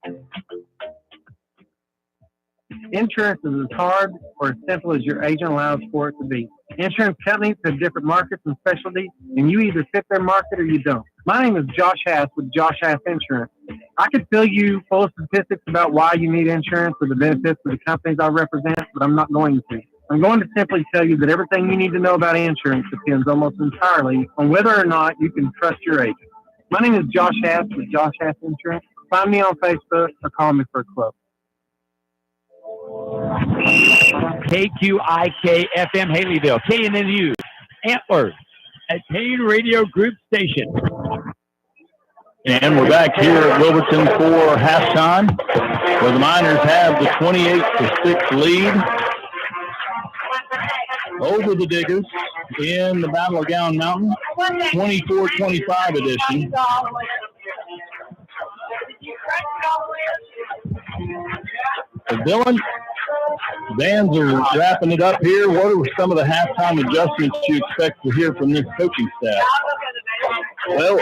Insurance is as hard or as simple as your agent allows for it to be. Insurance companies have different markets and specialties, and you either fit their market or you don't. My name is Josh Hass with Josh Hass Insurance. I could fill you full of statistics about why you need insurance or the benefits of the companies I represent, but I'm not going to. I'm going to simply tell you that everything you need to know about insurance depends almost entirely on whether or not you can trust your agent. My name is Josh Hass with Josh Hass Insurance. Find me on Facebook or call me for a quote. KQIK FM Haleyville, KNNU, Antlers, a Kane Radio Group station. And we're back here at Wilburton for halftime, where the Miners have the 28-6 lead over the Diggers in the Battle of Gowan Mountain, 24-25 edition. So Dylan, bands are wrapping it up here. What are some of the halftime adjustments you expect to hear from this coaching staff? Well,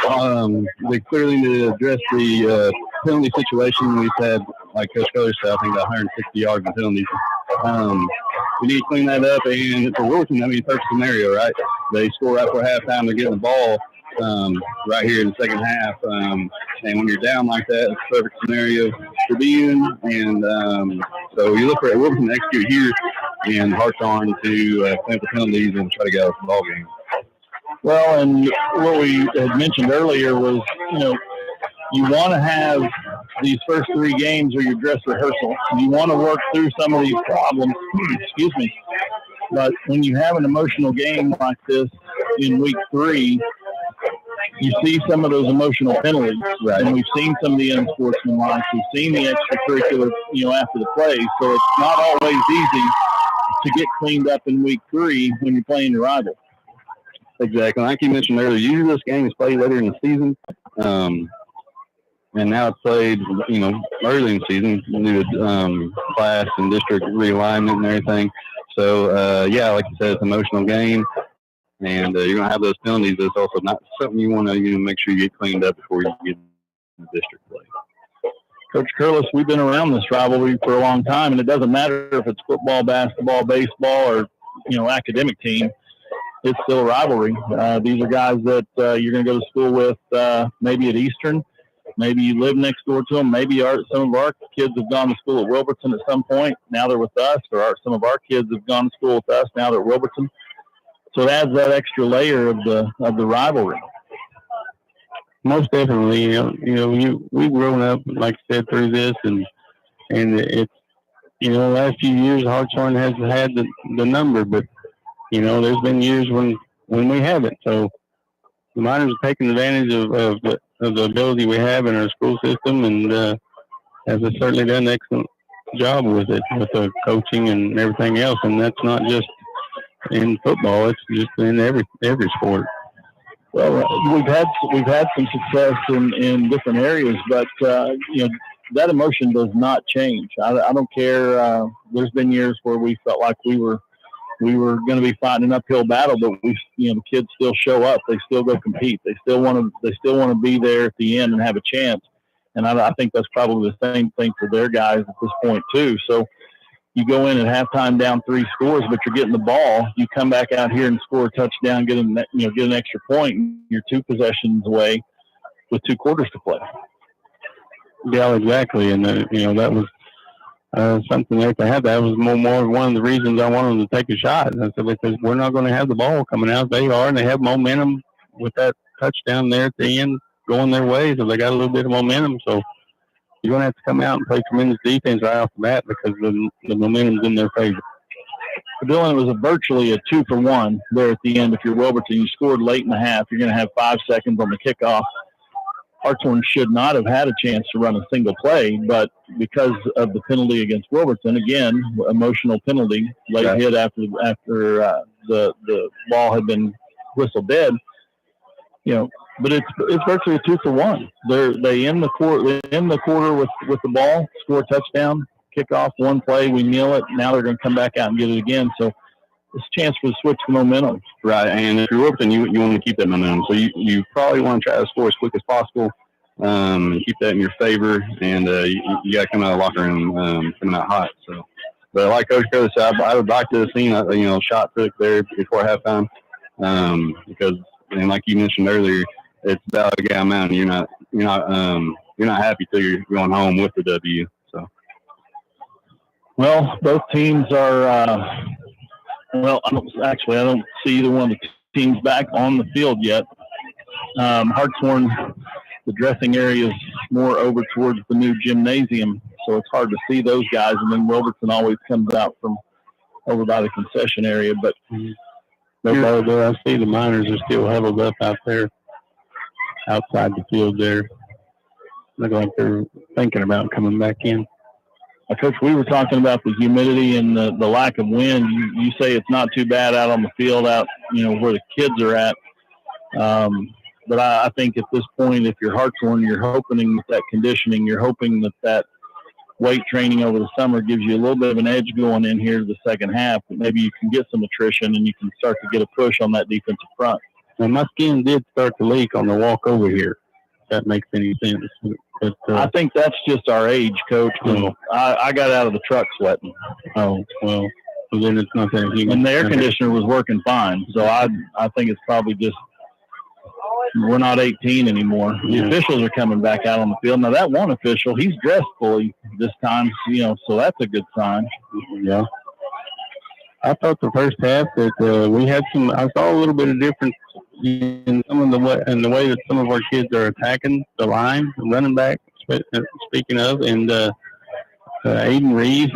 they clearly need to address the penalty situation. We've had, like Coach Keller said, I think about 160 yards in penalties. We need to clean that up. And for Wilson, perfect scenario, right? They score right before halftime. They're getting the ball right here in the second half. And when you're down like that, it's a perfect scenario to be in. And so you look for Wilson to execute here and Hartshorne to clean up the penalties and try to get out of the ball game. Well, and what we had mentioned earlier was, you want to have these first three games or your dress rehearsal. You want to work through some of these problems. Excuse me. But when you have an emotional game like this in week 3, you see some of those emotional penalties. Right. And we've seen some of the unsportsmanlike. We've seen the extracurricular, after the play. So it's not always easy to get cleaned up in week 3 when you're playing your rival. Exactly. Like you mentioned earlier, usually this game is played later in the season. And now it's played, early in the season due to class and district realignment and everything. So, like you said, it's an emotional game. And you're going to have those penalties. It's also not something you want to make sure you get cleaned up before you get in the district play. Coach Curlis, we've been around this rivalry for a long time, and it doesn't matter if it's football, basketball, baseball, or, academic team. It's still a rivalry. These are guys that you're going to go to school with maybe at Eastern. Maybe you live next door to them. Maybe some of our kids have gone to school at Wilburton at some point. Now they're with us. Or some of our kids have gone to school with us. Now they're at Wilburton. So it adds that extra layer of the rivalry. Most definitely. We've grown up, like I said, through this, and it's the last few years Hartshorne has had the number, but there's been years when we haven't. So the Miners are taking advantage of the ability we have in our school system, and has certainly done an excellent job with it, with the coaching and everything else. And that's not just in football; it's just in every sport. Well, we've had some success in different areas, but that emotion does not change. I don't care. There's been years where we felt like we were going to be fighting an uphill battle, but the kids still show up. They still go compete. They still want to be there at the end and have a chance. And I think that's probably the same thing for their guys at this point too. So you go in at halftime down 3 scores, but you're getting the ball. You come back out here and score a touchdown, get an extra point. And you're 2 possessions away with 2 quarters to play. Yeah, exactly. And that was something that they had. That was more one of the reasons I wanted to take a shot. And I said, because we're not going to have the ball coming out. They are, and they have momentum with that touchdown there at the end going their way. So they got a little bit of momentum. So you're going to have to come out and play tremendous defense right off the bat because the momentum's in their favor. Dylan, it was virtually a 2-for-1 there at the end. If you're Wilburton, you scored late in the half. You're going to have 5 seconds on the kickoff. Hartshorne should not have had a chance to run a single play, but because of the penalty against Wilburton, again, emotional penalty, late hit after the ball had been whistled dead. But it's virtually a 2-for-1. They end the quarter with the ball, score a touchdown, kick off 1 play, we kneel it. Now they're going to come back out and get it again. So it's a chance for the switch to momentum. Right, and if you're Wilburton, you want to keep that momentum. So you probably want to try to score as quick as possible, and keep that in your favor. And you got to come out of the locker room coming out hot. So, but like Coach Curtis said, I would like to have seen a shot took there before halftime, because and like you mentioned earlier, it's about a game out, and you're not happy till you're going home with the W. So, well, both teams are. I don't see either one of the teams back on the field yet. Hartshorne, the dressing area is more over towards the new gymnasium, so it's hard to see those guys. And then Wilburton always comes out from over by the concession area. But I see the Miners are still huddled up out there outside the field there. Look like they're thinking about coming back in. Coach, we were talking about the humidity and the lack of wind. You say it's not too bad out on the field, out where the kids are at. But I think at this point, if you're Hartshorne, you're hoping with that conditioning, you're hoping that weight training over the summer gives you a little bit of an edge going in here to the second half. Maybe you can get some attrition and you can start to get a push on that defensive front. Well, my skin did start to leak on the walk over here, if that makes any sense. But, I think that's just our age, Coach. I got out of the truck sweating. Oh, well, then it's not that humid. And the air conditioner was working fine. So I think it's probably just we're not 18 anymore. The officials are coming back out on the field. Now, that one official, he's dressed fully this time, so that's a good sign. Yeah. I thought the first half that we had I saw a little bit of difference in the way that some of our kids are attacking the line, the running back, speaking of, and Aiden Reeves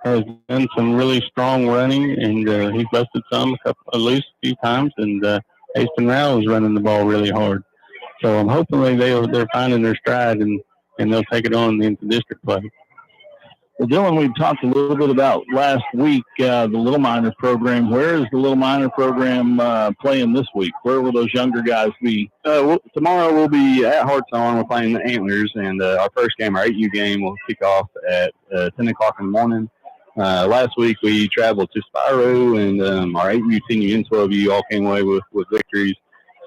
has done some really strong running, and he's busted loose a few times, and Aston Rowell is running the ball really hard. So I'm hoping they're finding their stride and they'll take it on into district play. Well, Dylan, we talked a little bit about last week, the Little Minor program. Where is the Little Minor program playing this week? Where will those younger guys be? Tomorrow we'll be at Hartshorne. We're playing the Antlers, and our first game, our 8U game, will kick off at 10 o'clock in the morning. Last week we traveled to Spiro, and our 8U, 10U, and 12U all came away with victories.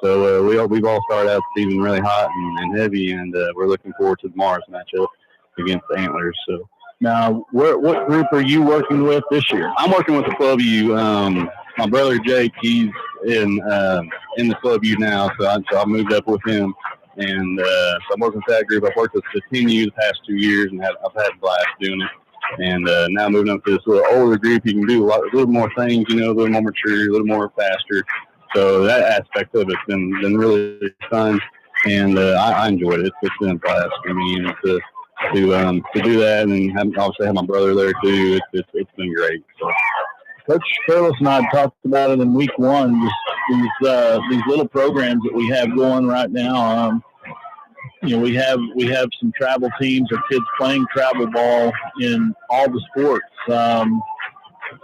So we've all started out the season really hot and heavy, and we're looking forward to tomorrow's matchup against the Antlers. So. Now, what group are you working with this year? I'm working with the Club U. My brother Jake, he's in the Club U now, so I moved up with him, and so I'm working with that group. I've worked with the 10U the past 2 years, and I've had a blast doing it. And now moving up to this little older group, you can do a little more things, a little more mature, a little more faster. So that aspect of it's been really fun, and I enjoyed it. It's been a blast for me, and to do that, and obviously have my brother there too. It's been great. So. Coach Carlos and I talked about it in week 1. Just these little programs that we have going right now. We have some travel teams or kids playing travel ball in all the sports.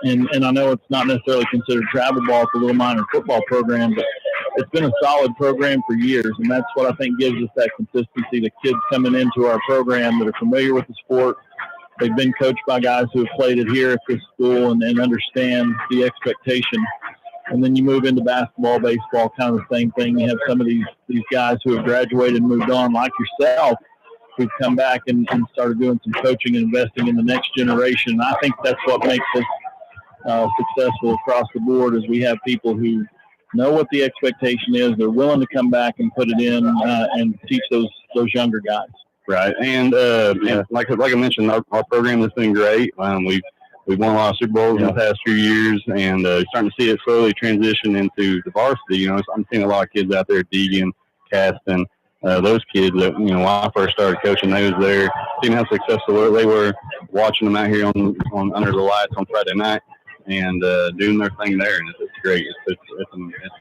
And I know it's not necessarily considered travel ball for the Little Minor football program, but it's been a solid program for years, and that's what I think gives us that consistency. The kids coming into our program that are familiar with the sport, they've been coached by guys who have played it here at this school and understand the expectation. And then you move into basketball, baseball, kind of the same thing. You have some of these guys who have graduated and moved on, like yourself, who've come back and started doing some coaching and investing in the next generation. And I think that's what makes us successful across the board, is we have people who know what the expectation is. They're willing to come back and put it in and teach those younger guys. Right. And like I mentioned, our program has been great. We've won a lot of Super Bowls in the past few years, and starting to see it slowly transition into the varsity. You know, I'm seeing a lot of kids out there, Deegan, Caston, those kids that, you know, when I first started coaching, they was there, seeing how successful they were, watching them out here on under the lights on Friday night, and doing their thing there, and it's great. It's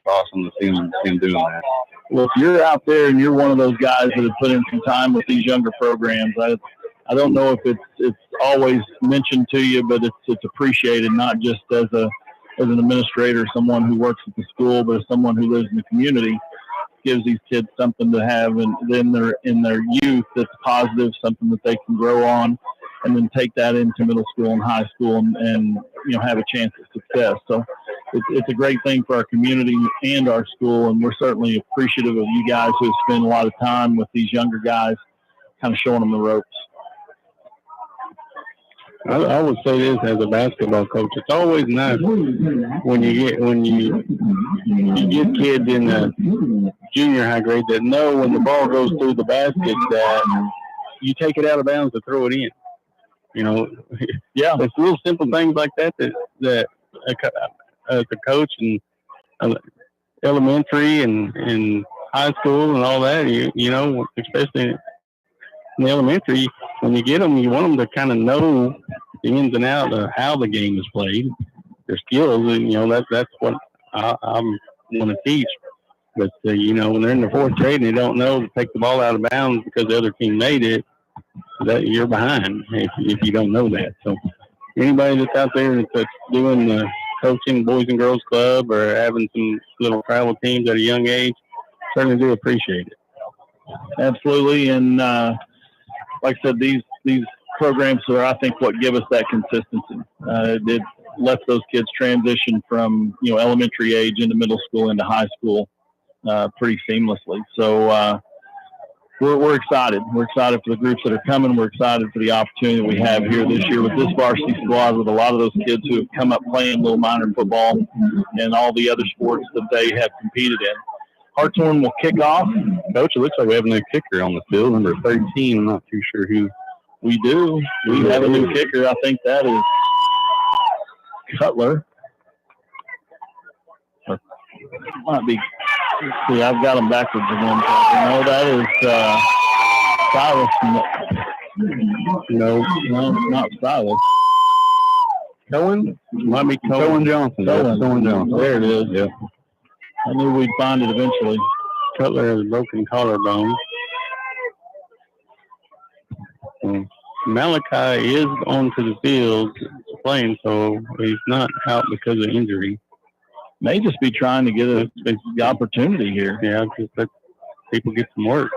awesome to see them doing that. Well, if you're out there and you're one of those guys that have put in some time with these younger programs, I don't know if it's always mentioned to you, but it's appreciated, not just as an administrator, someone who works at the school, but as someone who lives in the community. Gives these kids something to have in their youth that's positive, something that they can grow on, and then take that into middle school and high school and you know, have a chance at success. So it's a great thing for our community and our school, and we're certainly appreciative of you guys who have spent a lot of time with these younger guys, kind of showing them the ropes. I would say this as a basketball coach. It's always nice when you get kids in the junior high grade that know when the ball goes through the basket that you take it out of bounds to throw it in. You know, yeah, it's little simple things like that as a coach in elementary and high school and all that. You know, especially in the elementary, when you get them, you want them to kind of know the ins and outs of how the game is played, their skills, and you know that's what I'm going to teach. But you know, when they're in the fourth grade and they don't know to take the ball out of bounds because the other team made it, that you're behind if you don't know that. So anybody that's out there that's doing the coaching Boys and Girls Club or having some little travel teams at a young age, certainly do appreciate it. Absolutely, and like I said, these programs are, I think, what give us that consistency. It lets those kids transition from, you know, elementary age into middle school into high school pretty seamlessly. So we're excited. We're excited for the groups that are coming. We're excited for the opportunity that we have here this year with this varsity squad, with a lot of those kids who have come up playing little minor football and all the other sports that they have competed in. Hartshorne will kick off. Coach, it looks like we have a new kicker on the field, number 13. I'm not too sure who. We do. We have a new kicker. I think that is Cutler. Might be. See, I've got them backwards again. No, that is Silas. No, not Silas. Cohen? Might be Cohen Johnson. Cohen Johnson. There it is. Yeah. I knew we'd find it eventually. Cutler has a broken collarbone. Malachi is onto the field playing, so he's not out because of injury. May just be trying to get the opportunity here. Yeah, just let people get some work.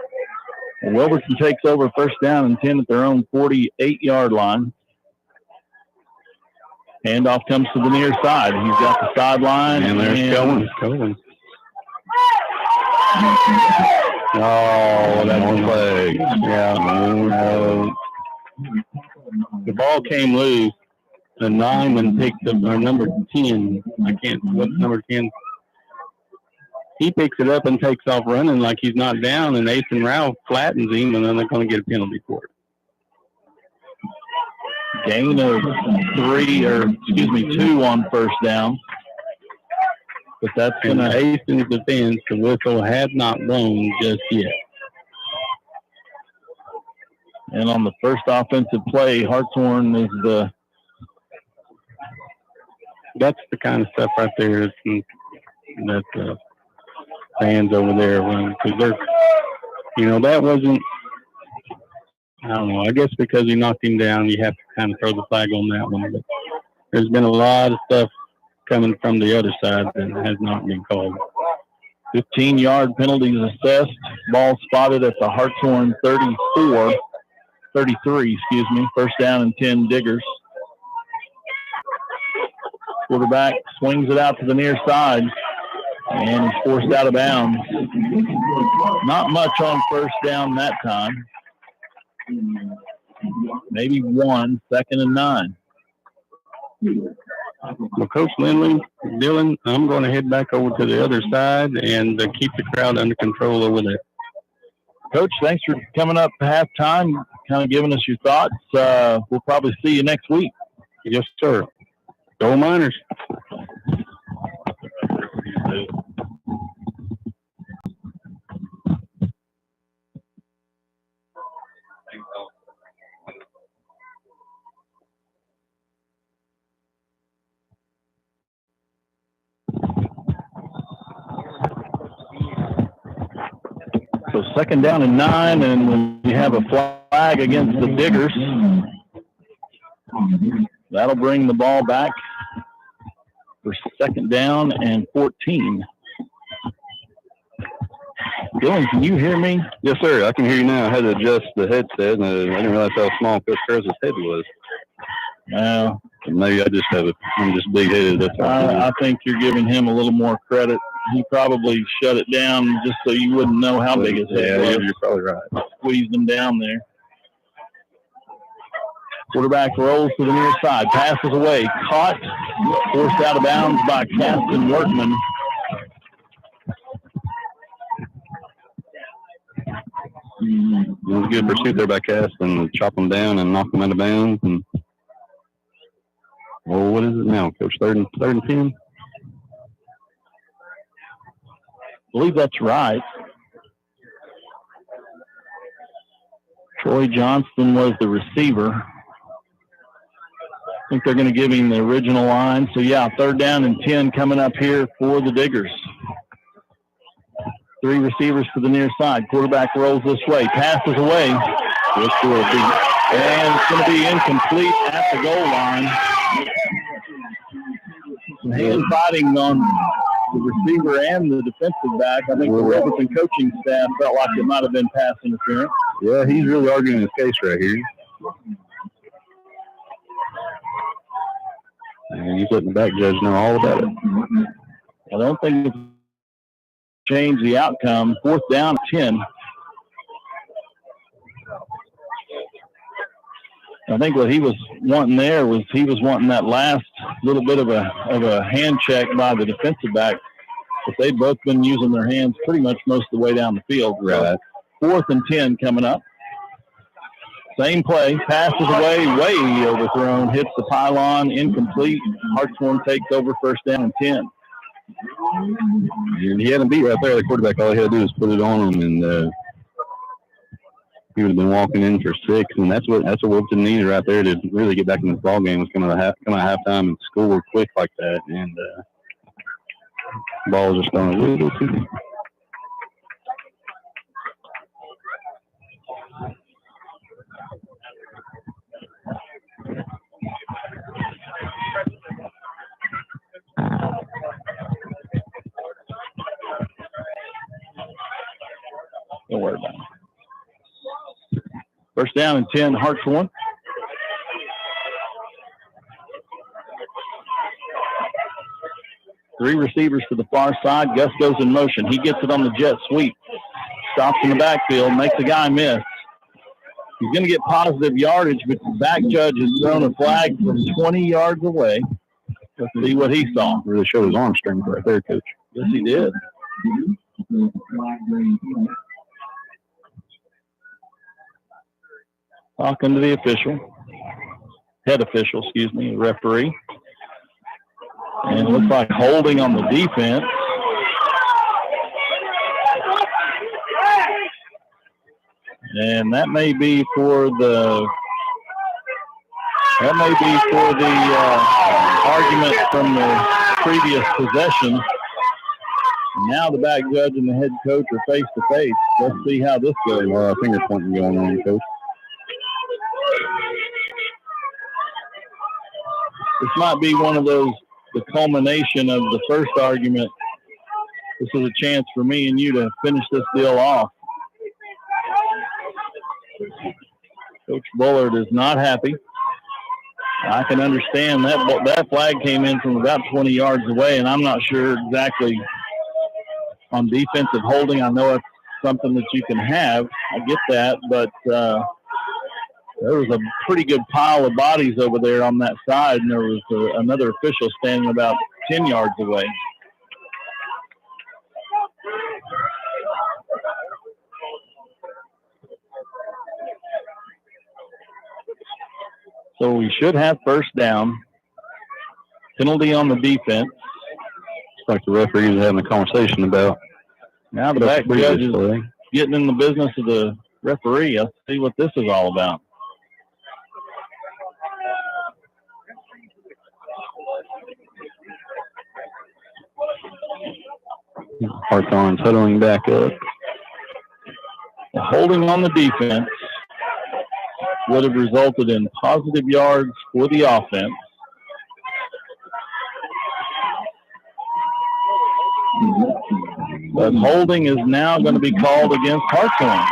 And Wilberton takes over first down and 10 at their own 48-yard line. Handoff comes to the near side. He's got the sideline. And there's Cohen. Oh, that's one flag. Yeah. The ball came loose. The lineman picked up our number 10. What's number 10? He picks it up and takes off running like he's not down, and Ace and Ralph flattens him, and then they're going to get a penalty for it. Gain of 2 on first down. But that's going to Ace in the defense. The whistle has not blown just yet. And on the first offensive play, Hartshorne is that's the kind of stuff right there that the fans over there run, because they're, you know, that wasn't, I don't know, I guess because he knocked him down, you have to kind of throw the flag on that one. But there's been a lot of stuff coming from the other side that has not been called. 15-yard penalties assessed. Ball spotted at the Hartshorne 33, First down and 10 Diggers. Quarterback swings it out to the near side, and he's forced out of bounds. Not much on first down that time. Maybe 1, 2nd and 9. Well, Coach Lindley, Dylan, I'm going to head back over to the other side and keep the crowd under control over there. Coach, thanks for coming up halftime, kind of giving us your thoughts. We'll probably see you next week. Yes, sir. Go Miners. So 2nd down and 9, and when you have a flag against the Diggers, that'll bring the ball back for 2nd down and 14. Dylan, can you hear me? Yes, sir. I can hear you now. I had to adjust the headset, and I didn't realize how small Coach Curtis's head was. No. Maybe I'm just big-headed. That's all. I think you're giving him a little more credit. He probably shut it down just so you wouldn't know how big his head was. Yeah, you're probably right. Squeezed him down there. Quarterback rolls to the near side, passes away, caught, forced out of bounds by Caston Workman. It was a good pursuit there by Caston, chop him down and knock him out of bounds. And well, what is it now, Coach? 3rd and 10? I believe that's right. Troy Johnston was the receiver. I think they're going to give him the original line. So, yeah, 3rd down and 10 coming up here for the Diggers. 3 receivers to the near side. Quarterback rolls this way, passes away. And it's going to be incomplete at the goal line. Some hand fighting on the receiver and the defensive back. I think the Robertson coaching staff felt like it might have been pass interference. Yeah, he's really arguing his case right here. And he's letting the back judge know all about it. I don't think it's changed the outcome. 4th down, 10. I think what he was wanting there was he was wanting that last little bit of a hand check by the defensive back. But they've both been using their hands pretty much most of the way down the field. Right. 4th and 10 coming up. Same play, passes away, way overthrown, hits the pylon, incomplete. Hartshorne takes over 1st down and 10. He had him beat right there. The quarterback, all he had to do was put it on him, and he would have been walking in for 6. And that's what Wilton needed right there to really get back in this ball game. Was come out halftime and score quick like that, and the ball was just going a little too. Don't worry about it. 1st down and 10, Hartshorne. Three receivers to the far side. Gus goes in motion. He gets it on the jet sweep. Stops in the backfield, makes a guy miss. He's going to get positive yardage, but the back judge has thrown a flag from 20 yards away. Let's see what he saw. Really showed his arm strength right there, Coach. Yes, he did. Talking to the head official, the referee. And it looks like holding on the defense. And that may be for the argument from the previous possession. Now the back judge and the head coach are face to face. Let's see how this goes. Finger pointing going on, Coach. This might be one of those, the culmination of the first argument This is a chance for me and you to finish this deal off. Coach Bullard is not happy. I can understand that flag came in from about 20 yards away, and I'm not sure exactly on defensive holding. I know it's something that you can have. I get that, but there was a pretty good pile of bodies over there on that side, and there was another official standing about 10 yards away. So we should have first down. Penalty on the defense. It's like the referee was having a conversation about. Now the back judge is getting in the business of the referee. Let's see what this is all about. Hartshorne huddling back up. The holding on the defense would have resulted in positive yards for the offense. But holding is now going to be called against Hartshorne.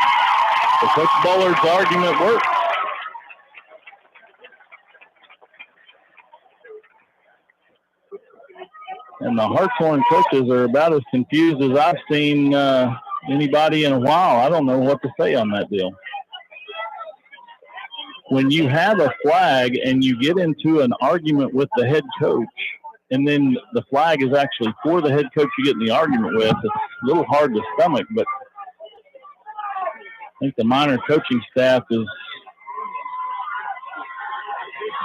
So Coach Bullard's argument worked. And the Hartshorne coaches are about as confused as I've seen anybody in a while. I don't know what to say on that deal. When you have a flag and you get into an argument with the head coach, and then the flag is actually for the head coach you get in the argument with, it's a little hard to stomach, but I think the minor coaching staff is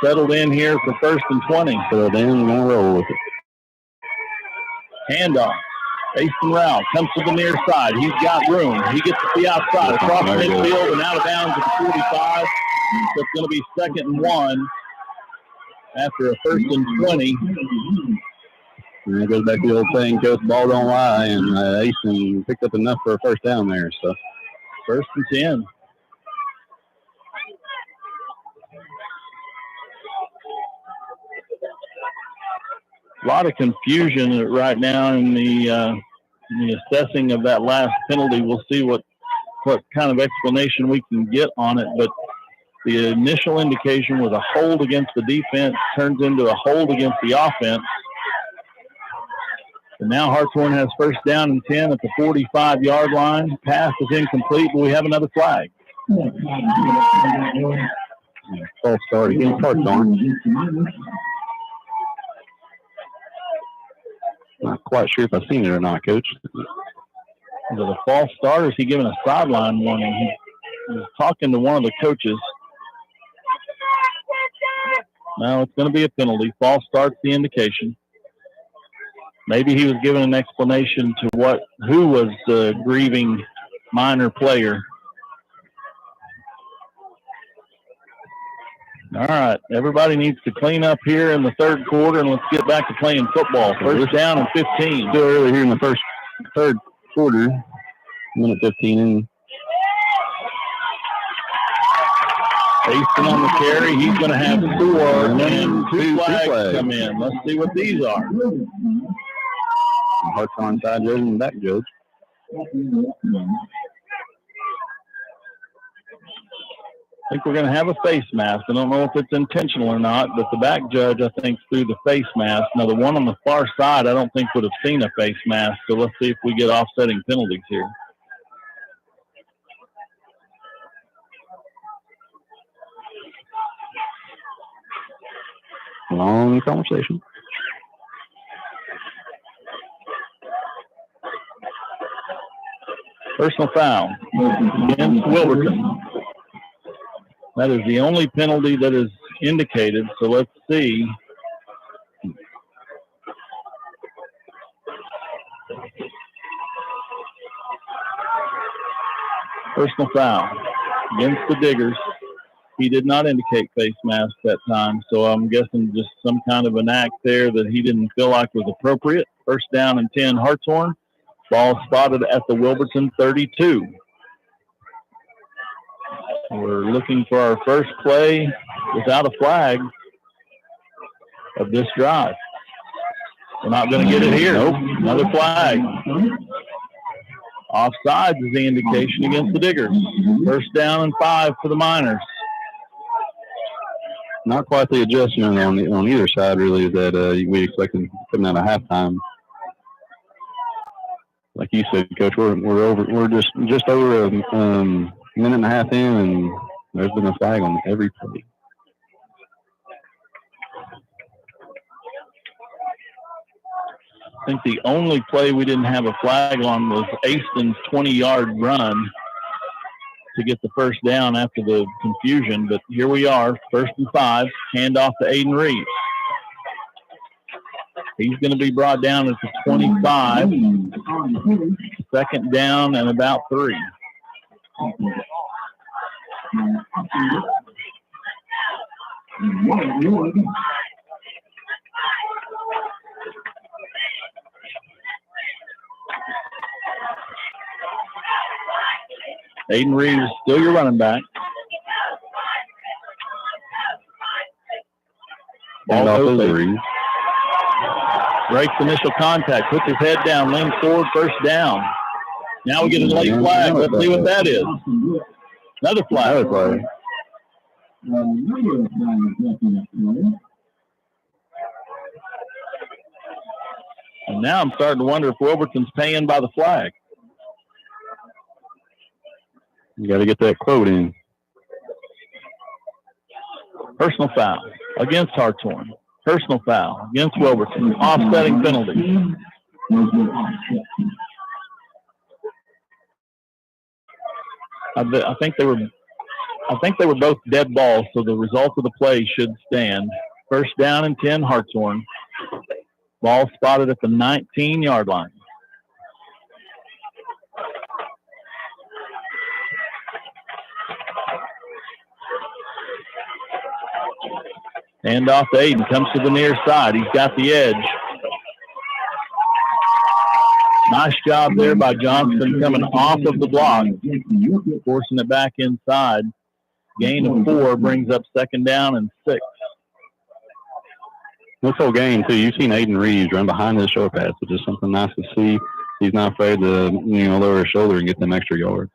settled in here for 1st and 20. So they're going to roll with it. Handoff. Mason Rao comes to the near side. He's got room. He gets to the outside, across midfield and out of bounds at the 45. So it's going to be 2nd and 1 after a 1st and 20. And it goes back to the old saying, Coach, ball don't lie, and Asen picked up enough for a first down there. So 1st and 10. A lot of confusion right now in the assessing of that last penalty. We'll see what kind of explanation we can get on it, but the initial indication was a hold against the defense, turns into a hold against the offense. And now Hartshorne has first down and 10 at the 45-yard line. Pass is incomplete, but we have another flag. False start against Hartshorne. Not quite sure if I've seen it or not, Coach. Is it a false start, or is he giving a sideline warning? He was talking to one of the coaches. No, it's going to be a penalty. False start's the indication. Maybe he was giving an explanation to who was the grieving minor player. All right, everybody needs to clean up here in the third quarter, and let's get back to playing football. First down and 15. Still early here in the third quarter, minute 15 in. Based on the carry, he's going to have 4, and then two flags come in. Let's see what these are. Hartshorne side judge and back judge. I think we're going to have a face mask. I don't know if it's intentional or not, but the back judge, I think, threw the face mask. Now, the one on the far side, I don't think would have seen a face mask, so let's see if we get offsetting penalties here. Long conversation. Personal foul against Wilburton. That is the only penalty that is indicated, so let's see. Personal foul against the Diggers. He did not indicate face mask that time, so I'm guessing just some kind of an act there that he didn't feel like was appropriate. First down and 10, Hartshorne. Ball spotted at the Wilburton 32. We're looking for our first play without a flag of this drive. We're not going to get it here. Nope. Another flag. Offsides is the indication against the Diggers. First down and 5 for the Miners. Not quite the adjustment on either side, really, that we expected coming out of halftime. Like you said, Coach, we're just over a minute and a half in, and there's been a flag on every play. I think the only play we didn't have a flag on was Aston's 20-yard run to get the first down after the confusion. But here we are, 1st and 5, handoff to Aiden Reeves. He's going to be brought down at the 25. 2nd down and about 3. Aiden Reeves is still your running back. Ball goes to Reeves. Breaks initial contact, puts his head down, leans forward, first down. Now we get a late flag. Let's see what that is. Another flag. And now I'm starting to wonder if Wilburton's paying by the flag. You got to get that quote in. Personal foul against Hartshorne. Personal foul against Wilburton. Offsetting penalty. I think they were both dead balls, so the result of the play should stand. First down and 10, Hartshorne. Ball spotted at the 19-yard line. Hand off to Aiden. Comes to the near side. He's got the edge. Nice job there by Johnston coming off of the block. Forcing it back inside. Gain of 4 brings up 2nd down and 6. This whole game, too, you've seen Aiden Reeves run behind his short pass, which is something nice to see. He's not afraid to, lower his shoulder and get them extra yards.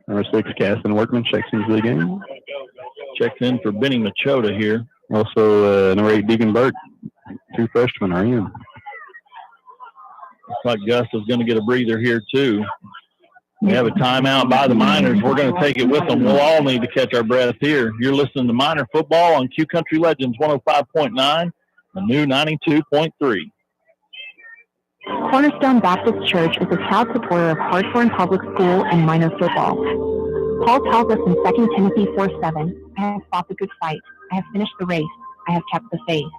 Number 6, Caston Workman checks into the game. Checks in for Benny Machota here. Also, number 8, Deacon Burke. 2 freshmen are in. Looks like Gus is going to get a breather here, too. We have a timeout by the Miners. We're going to take it with them. We'll all need to catch our breath here. You're listening to Miner Football on Q Country Legends 105.9, the new 92.3. Cornerstone Baptist Church is a proud supporter of Hartshorne Public School and Minor football. Paul tells us in 2 Timothy 4:7, I have fought the good fight. I have finished the race. I have kept the faith.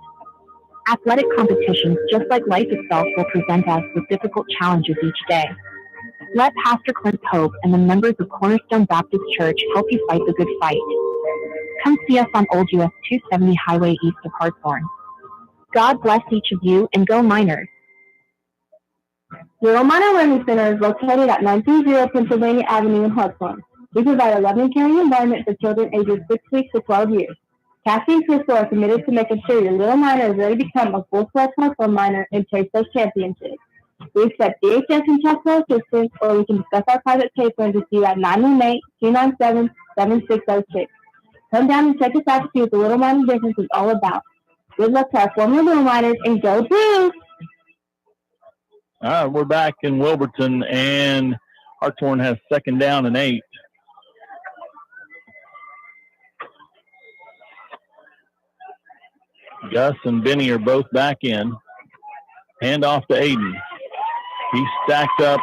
Athletic competitions, just like life itself, will present us with difficult challenges each day. Let Pastor Clint Pope and the members of Cornerstone Baptist Church help you fight the good fight. Come see us on Old US 270 Highway east of Hartshorne. God bless each of you, and go Miners. Little Miner Learning Center is located at 930 Pennsylvania Avenue in Hartshorne. We provide a loving, caring environment for children ages 6 weeks to 12 years. Cassie and Crystal are committed to making sure your little miner is ready to become a full-fledged Hartshorne miner and chase those championships. We accept DHS and child support assistance, or we can discuss our private pay plan to see you at 918-297-7606. Come down and check us out to see what the Little Miner business is all about. Good luck to our former Little Miners, and go Blues! All right, we're back in Wilburton, and Hartshorne has 2nd down and 8. Gus and Benny are both back in. Hand off to Aiden. He's stacked up.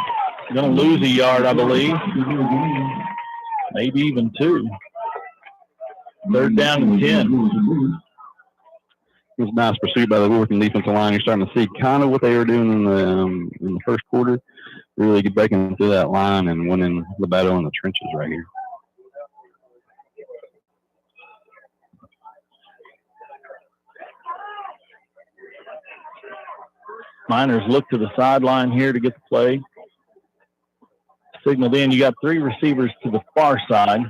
Going to lose a yard, I believe. Maybe even 2. 3rd down and 10. It was a nice pursuit by the Wilburton defensive line. You're starting to see kind of what they were doing in the first quarter. Really breaking through that line and winning the battle in the trenches right here. Miners look to the sideline here to get the play. signaled in. You got 3 receivers to the far side.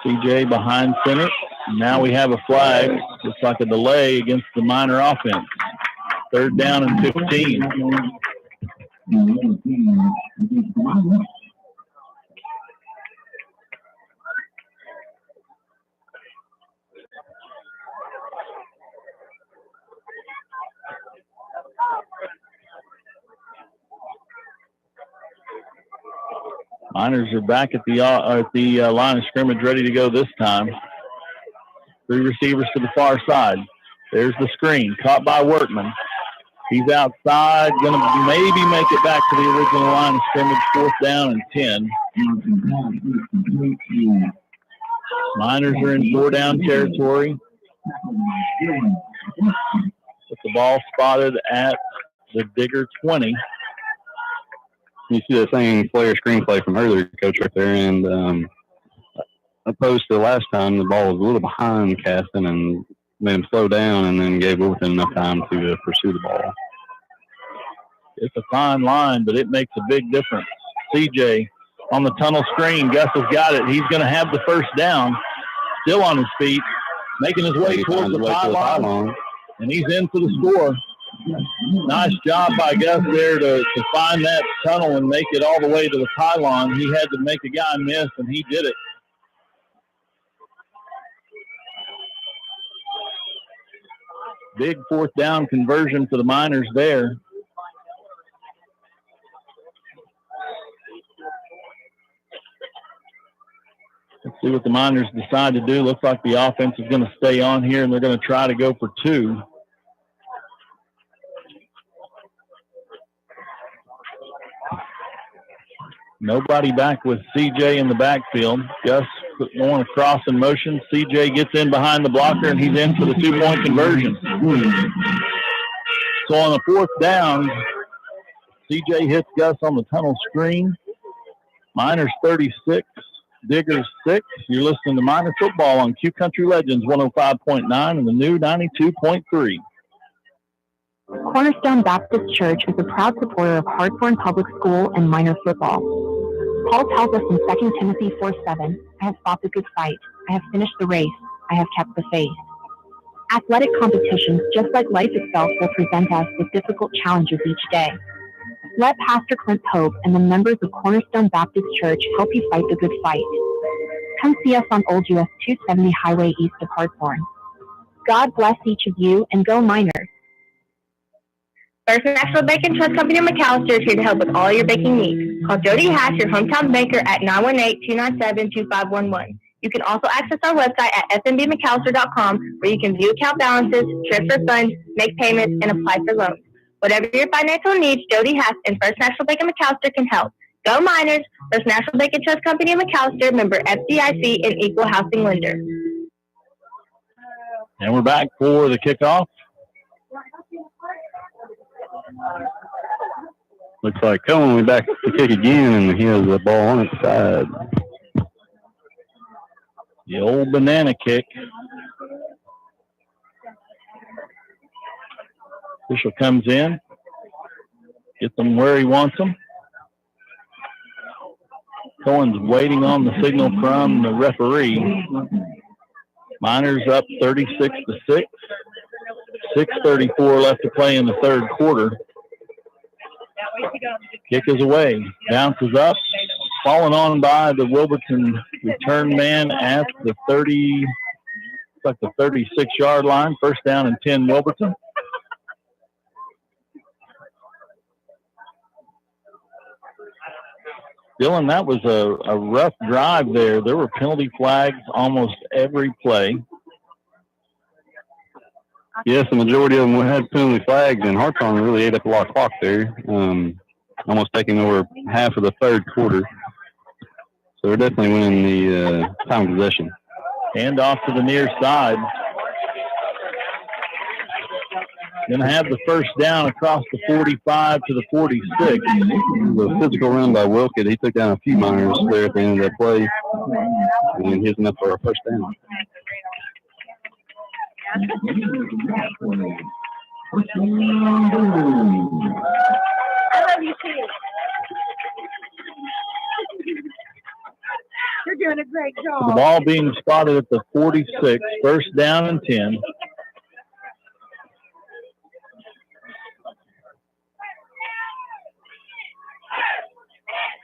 CJ behind center. Now we have a flag. Looks like a delay against the Miner offense. 3rd down and 15. Miners are back at the line of scrimmage, ready to go this time. 3 receivers to the far side. There's the screen, caught by Workman. He's outside, going to maybe make it back to the original line of scrimmage, 4th down and 10. Miners are in 4-down territory. With the ball spotted at the Digger 20. You see that same player screenplay from earlier, Coach, right there. And opposed to the last time, the ball was a little behind Caston and made him slow down and then gave Wolverton enough time to pursue the ball. It's a fine line, but it makes a big difference. CJ on the tunnel screen. Gus has got it. He's going to have the 1st down. Still on his feet, making his way towards the pylon. And he's in for the score. Nice job by Gus there to find that tunnel and make it all the way to the pylon. He had to make a guy miss, and he did it. Big 4th down conversion for the Miners there. Let's see what the Miners decide to do. Looks like the offense is going to stay on here, and they're going to try to go for 2. Nobody back with CJ in the backfield. Gus going across in motion. CJ gets in behind the blocker, and he's in for the 2-point conversion. So on the 4th down, CJ hits Gus on the tunnel screen. Miners 36, Diggers 6. You're listening to Miner Football on Q Country Legends 105.9 and the new 92.3. Cornerstone Baptist Church is a proud supporter of Hartshorne Public School and Miner Football. Paul tells us in 2 Timothy 4:7, I have fought the good fight, I have finished the race, I have kept the faith. Athletic competitions, just like life itself, will present us with difficult challenges each day. Let Pastor Clint Pope and the members of Cornerstone Baptist Church help you fight the good fight. Come see us on Old US 270 Highway east of Hartshorne. God bless each of you, and go Miners. First National Bank & Trust Company of McAllister is here to help with all your banking needs. Call Jody Hash, your hometown banker, at 918-297-2511. You can also access our website at fnbmcallister.com, where you can view account balances, transfer funds, make payments, and apply for loans. Whatever your financial needs, Jody Hash and First National Bank of McAllister can help. Go Miners! First National Bank & Trust Company of McAllister, member FDIC, and equal housing lender. And we're back for the kickoff. Looks like Cohen will be back to kick again, and he has the ball on its side. The old banana kick. Official comes in, gets them where he wants them. Cohen's waiting on the signal from the referee. Miners up 36-6. 6:34 left to play in the 3rd quarter. Kick is away. Bounces up. Fallen on by the Wilburton return man at the 36-yard line. 1st down and 10 Wilburton. Dylan, that was a rough drive there. There were penalty flags almost every play. Yes, the majority of them had penalty flags, and Hartshorne really ate up a lot of clock there, almost taking over half of the 3rd quarter. So they're definitely winning the time of possession. Hand off to the near side. Going to have the 1st down across the 45 to the 46. The physical run by Wilkett, he took down a few Miners there at the end of that play, and he's enough for a 1st down. love you too. You're doing a great job. So the ball being spotted at the 46, first down and 10.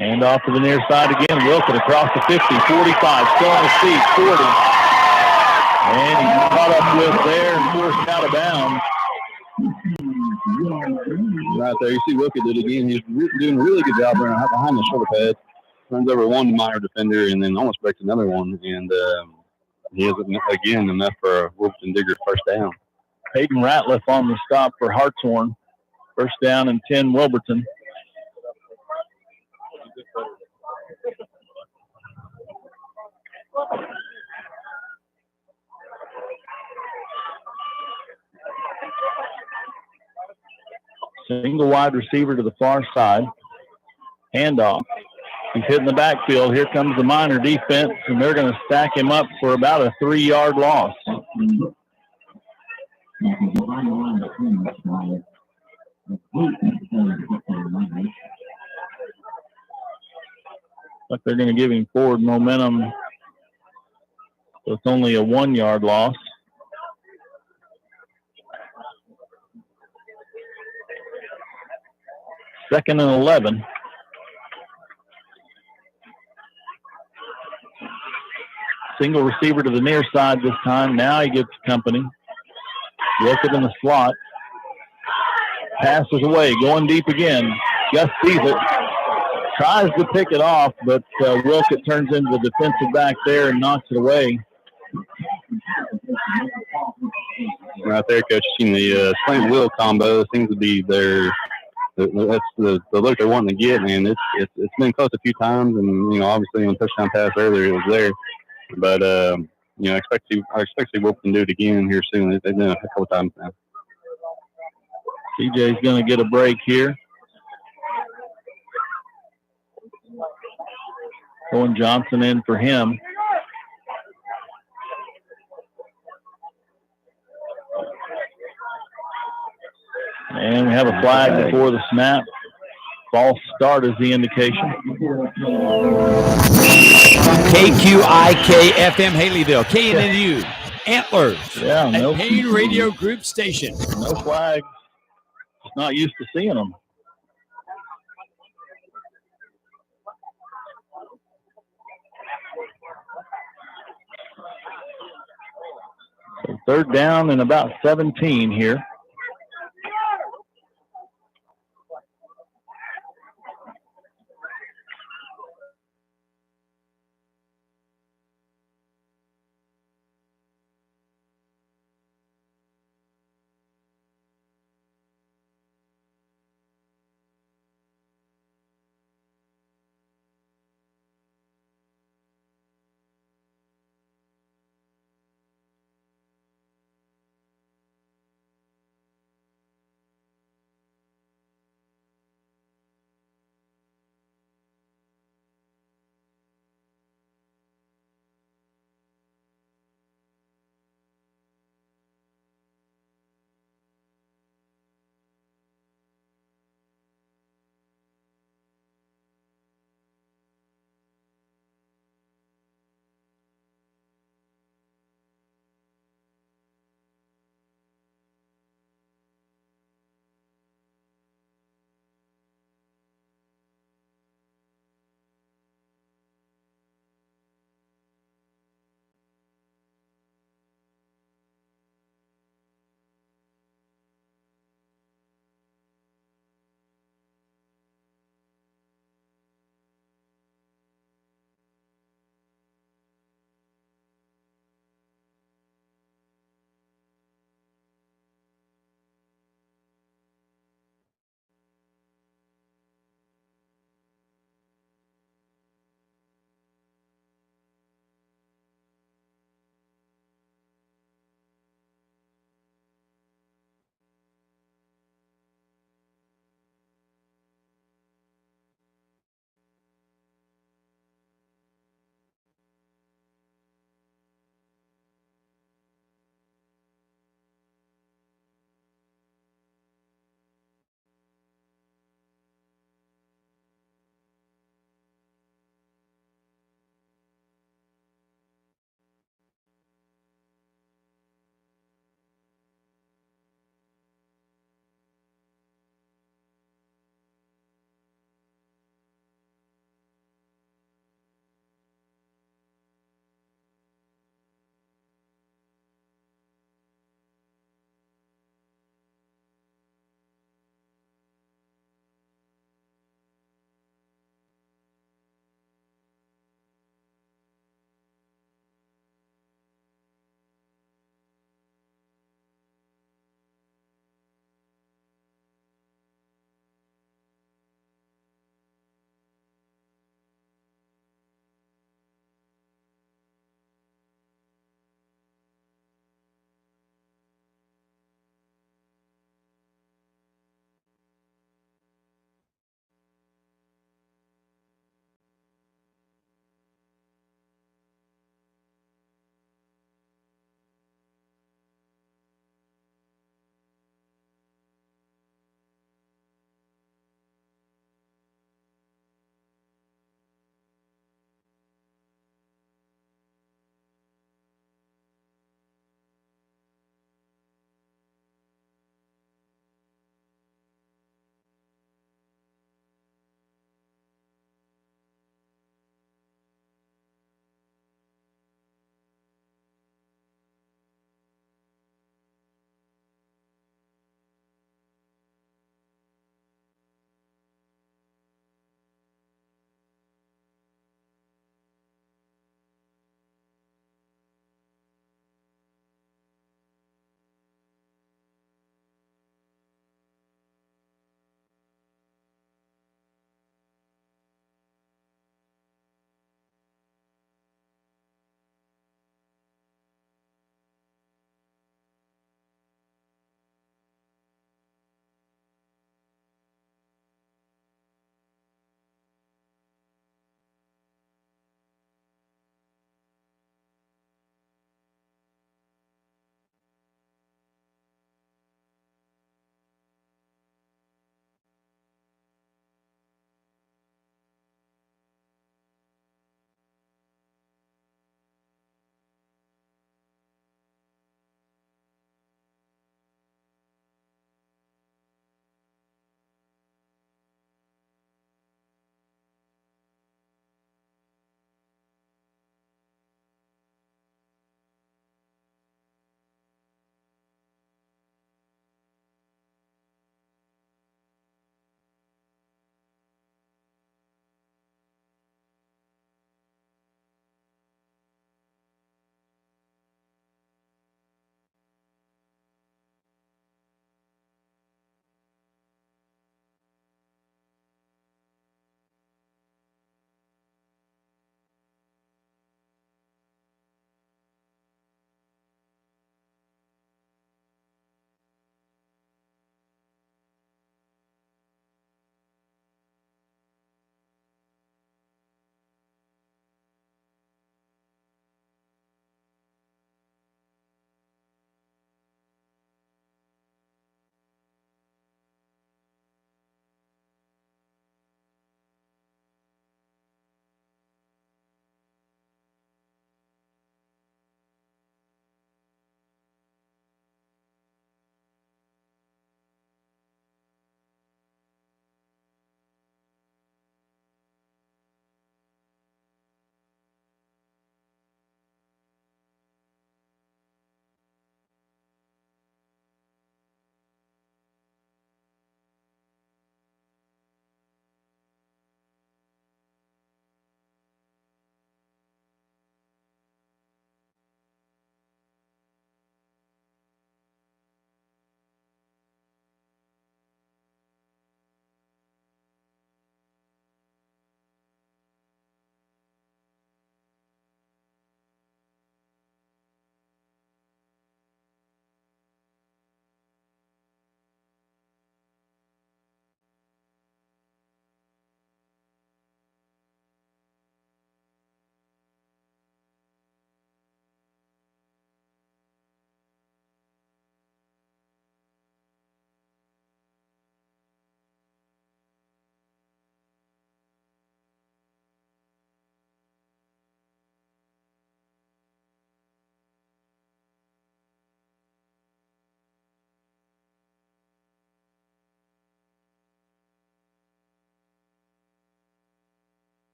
Hand off to the near side again. Wilson across the 50, 45, still on his feet, 40. And he's caught up with there and forced out of bounds. Right there, you see Wilkie did it again. He's doing a really good job running behind the shoulder pads. Runs over one minor defender and then almost breaks another one. And he has, again, enough for a Wolfton Digger first down. Peyton Ratliff on the stop for Hartshorne. First down and 10, Wilburton. Single wide receiver to the far side. Handoff. He's hitting the backfield. Here comes the minor defense, and they're going to stack him up for about a 3-yard loss. But they're going to give him forward momentum. So it's only a 1-yard loss. Second and 11. Single receiver to the near side this time. Now he gets company. Wilkett in the slot. Passes away, going deep again. Gus sees it. Tries to pick it off, but Wilkett turns into the defensive back there and knocks it away. Right there, Coach. You've seen the slant wheel combo seems to be their. That's the look they're wanting to get, and it's been close a few times, and obviously on touchdown pass earlier it was there, but I expect to see Wilson do it again here soon. They've done it a couple times now. CJ's going to get a break here. Owen Johnson in for him. And we have a flag before the snap. False start is the indication. KQIK-FM Haleyville, KNNU, Antlers, yeah, no Payne Radio Group Station. No flags. Just not used to seeing them. So third down and about 17 here.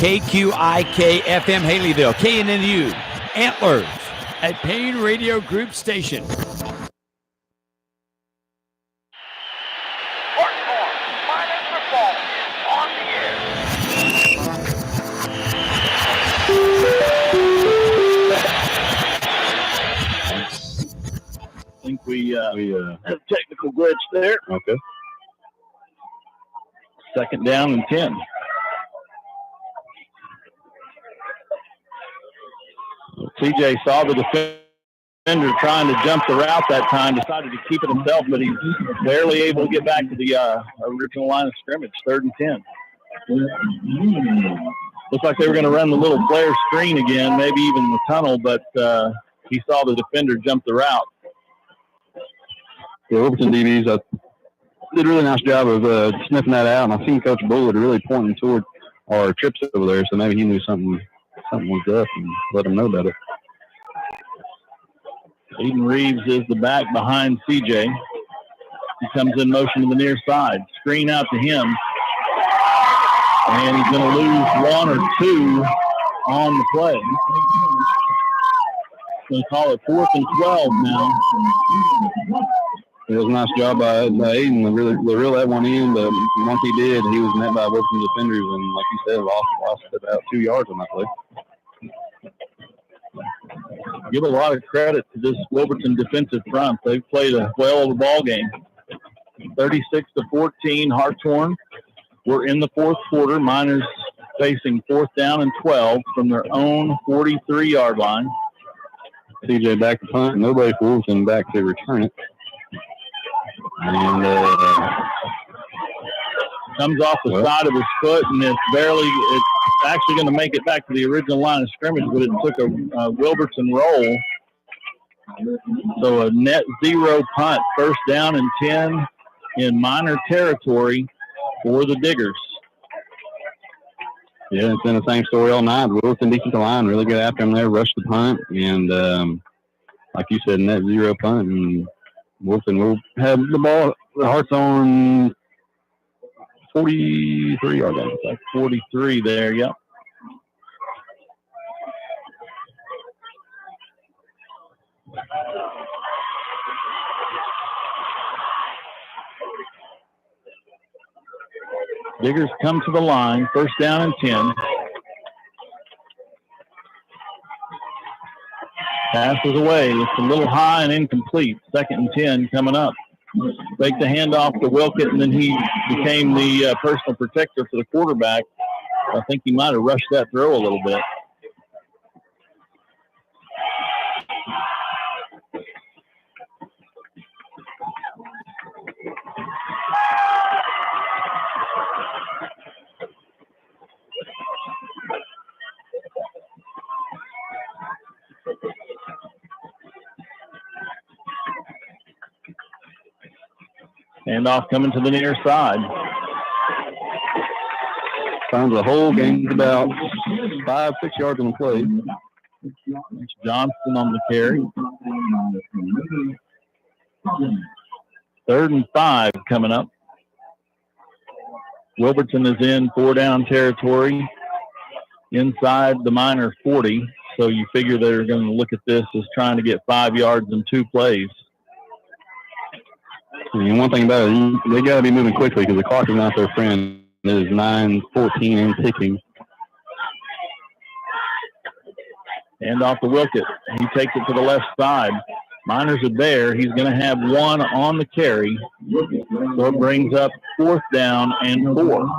KQIK FM Haleyville, KNNU, Antlers at Payne Radio Group Station. I think we have a technical glitch there. Okay. Second down and 10. CJ saw the defender trying to jump the route that time, decided to keep it himself, but he's barely able to get back to the original line of scrimmage, 3rd and 10. Looks like they were going to run the little flare screen again, maybe even the tunnel, but he saw the defender jump the route. The Overton DBs did a really nice job of sniffing that out, and I've seen Coach Bullard really pointing toward our trips over there, so maybe he knew something was up and let him know about it. Aiden Reeves is the back behind CJ. He comes in motion to the near side. Screen out to him. And he's going to lose 1 or 2 on the play. Going to call it 4th and 12 now. It was a nice job by Aiden to reel that one in, but once he did, he was met by Wilson defenders, and like you said, lost about 2 yards on that play. Give a lot of credit to this Wilburton defensive front. They've played a well of a ball game. 36-14, Hartshorne. We're in the 4th quarter. Miners facing 4th down and 12 from their own 43-yard line. CJ back to punt. Nobody for Wilson back to return it. And comes off the side of his foot, and it's actually going to make it back to the original line of scrimmage, but it took a Wilburton roll. So a net 0 punt, 1st down and 10 in Miner territory for the Diggers. Yeah, it's been the same story all night. Wilson defensive line really good after him there, rushed the punt, and like you said, net 0 punt, and Wilson will have the ball. The Hartshorne 43-yard line. Like 43 there, yep. Diggers come to the line, 1st down and 10. Passes away. It's a little high and incomplete. 2nd and 10 coming up. Make the handoff to Wilkett, and then he became the personal protector for the quarterback. I think he might have rushed that throw a little bit. Handoff coming to the near side. Finds the whole game's about 5-6 yards on the play. It's Johnston on the carry. 3rd and 5 coming up. Wilburton is in 4-down territory inside the Miner 40. So you figure they're going to look at this as trying to get 5 yards in 2 plays. And one thing about it, they got to be moving quickly because the clock is not their friend. It is 9:14 and ticking. And off to Wilkett. He takes it to the left side. Miners are there. He's going to have 1 on the carry. So it brings up 4th down and 4.